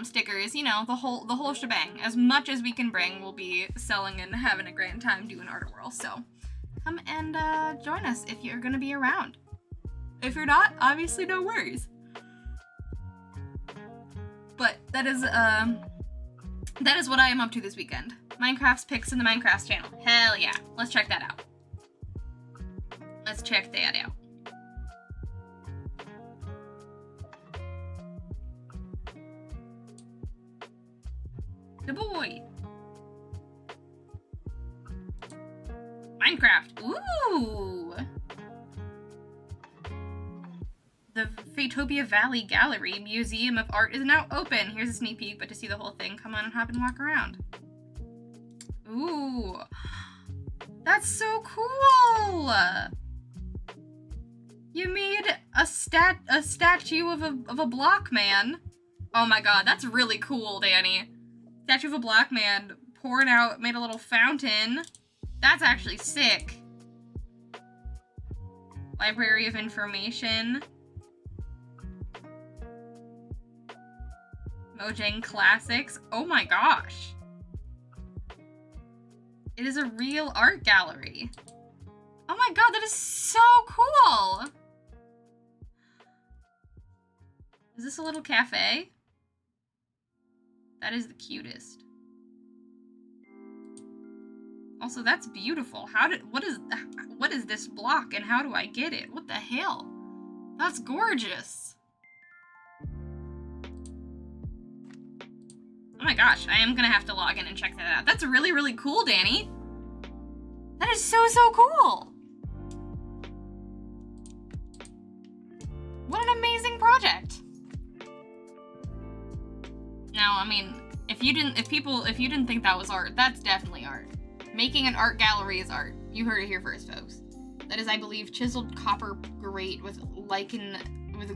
stickers, the whole shebang. As much as we can bring, we'll be selling and having a grand time doing Art-A-Whirl. So come and join us if you're gonna be around. If you're not, obviously no worries. But that is what I am up to this weekend. Minecraft's picks in the Minecraft channel. Hell yeah. Let's check that out. Let's check that out. Good boy. Minecraft. Ooh. The Fatopia Valley Gallery Museum of Art is now open. Here's a sneak peek, but to see the whole thing, come on and hop and walk around. Ooh. That's so cool. You made a statue of a block man. Oh my god, that's really cool, Danny. Statue of a black man pouring out, made a little fountain. That's actually sick. Library of Information. Mojang Classics. Oh my gosh. It is a real art gallery. Oh my god, that is so cool. Is this a little cafe? That is the cutest. Also, that's beautiful. What is this block and how do I get it? What the hell? That's gorgeous. Oh my gosh, I am gonna have to log in and check that out. That's really, really cool, Danny. That is so, so cool. What an amazing project. Now, I mean, if you didn't think that was art, that's definitely art. Making an art gallery is art. You heard it here first, folks. That is, I believe, chiseled copper grate with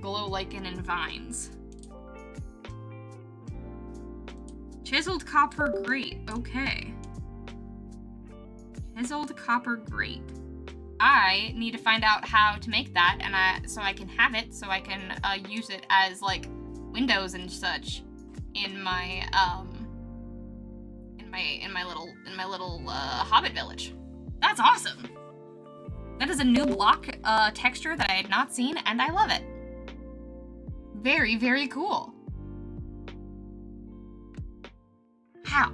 glow lichen and vines. Chiseled copper grate. Okay. Chiseled copper grate. I need to find out how to make that, and so I can have it, so I can use it as like windows and such in my little Hobbit village. That's awesome. That is a new block texture that I had not seen, and I love it. Very, very cool. Wow.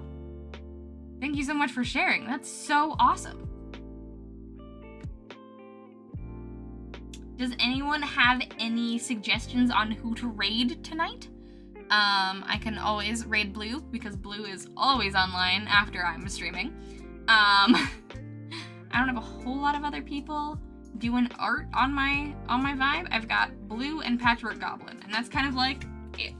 Thank you so much for sharing. That's so awesome. Does anyone have any suggestions on who to raid tonight? I can always raid Blue, because Blue is always online after I'm streaming. I don't have a whole lot of other people doing art on my vibe, I've got Blue and Patchwork Goblin, and that's kind of like it.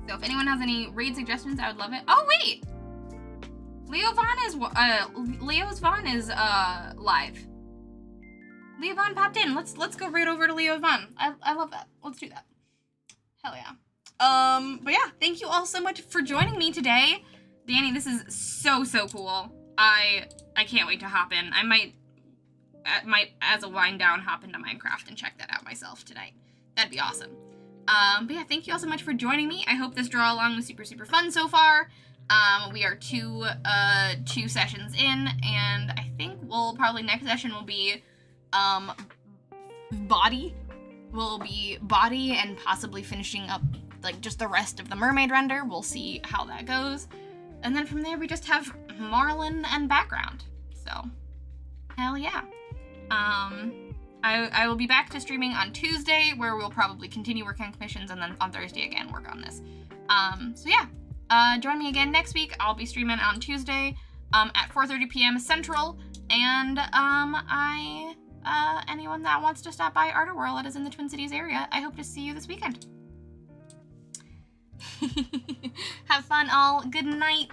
So if anyone has any raid suggestions, I would love it. Oh wait, Leo's Vaughn is live. Leo Vaughn popped in. Let's go right over to Leo Vaughn. I love that. Let's do that. Hell yeah. But yeah, thank you all so much for joining me today. Danny, this is so cool. I can't wait to hop in. I might as a wind down hop into Minecraft and check that out myself tonight. That'd be awesome. But yeah, thank you all so much for joining me. I hope this draw along was super fun so far. We are two sessions in, and I think next session will be body and possibly finishing up like just the rest of the mermaid render. We'll see how that goes, and then from there we just have Marlin and background. So hell yeah. I will be back to streaming on Tuesday, where we'll probably continue working on commissions, and then on Thursday again work on this. So yeah, join me again next week. I'll be streaming on Tuesday at 4:30 p.m. Central, and anyone that wants to stop by Art World that is in the Twin Cities area, I hope to see you this weekend. Have fun all. Good night.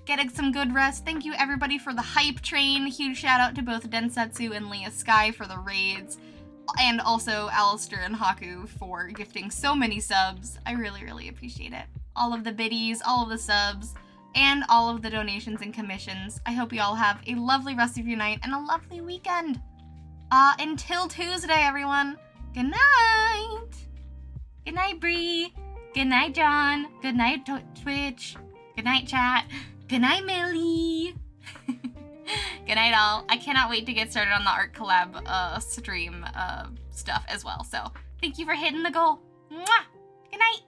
Get some good rest. Thank you everybody for the hype train. Huge shout out to both Densetsu and Leah Sky for the raids, and also Alistair and Haku for gifting so many subs. I really appreciate it. All of the biddies, all of the subs, and all of the donations and commissions. I hope you all have a lovely rest of your night and a lovely weekend. Until Tuesday, everyone. Good night. Good night, Bree. Good night, John. Good night, Twitch. Good night, chat. Good night, Millie. Good night, all. I cannot wait to get started on the art collab stream stuff as well. So thank you for hitting the goal. Mwah! Good night.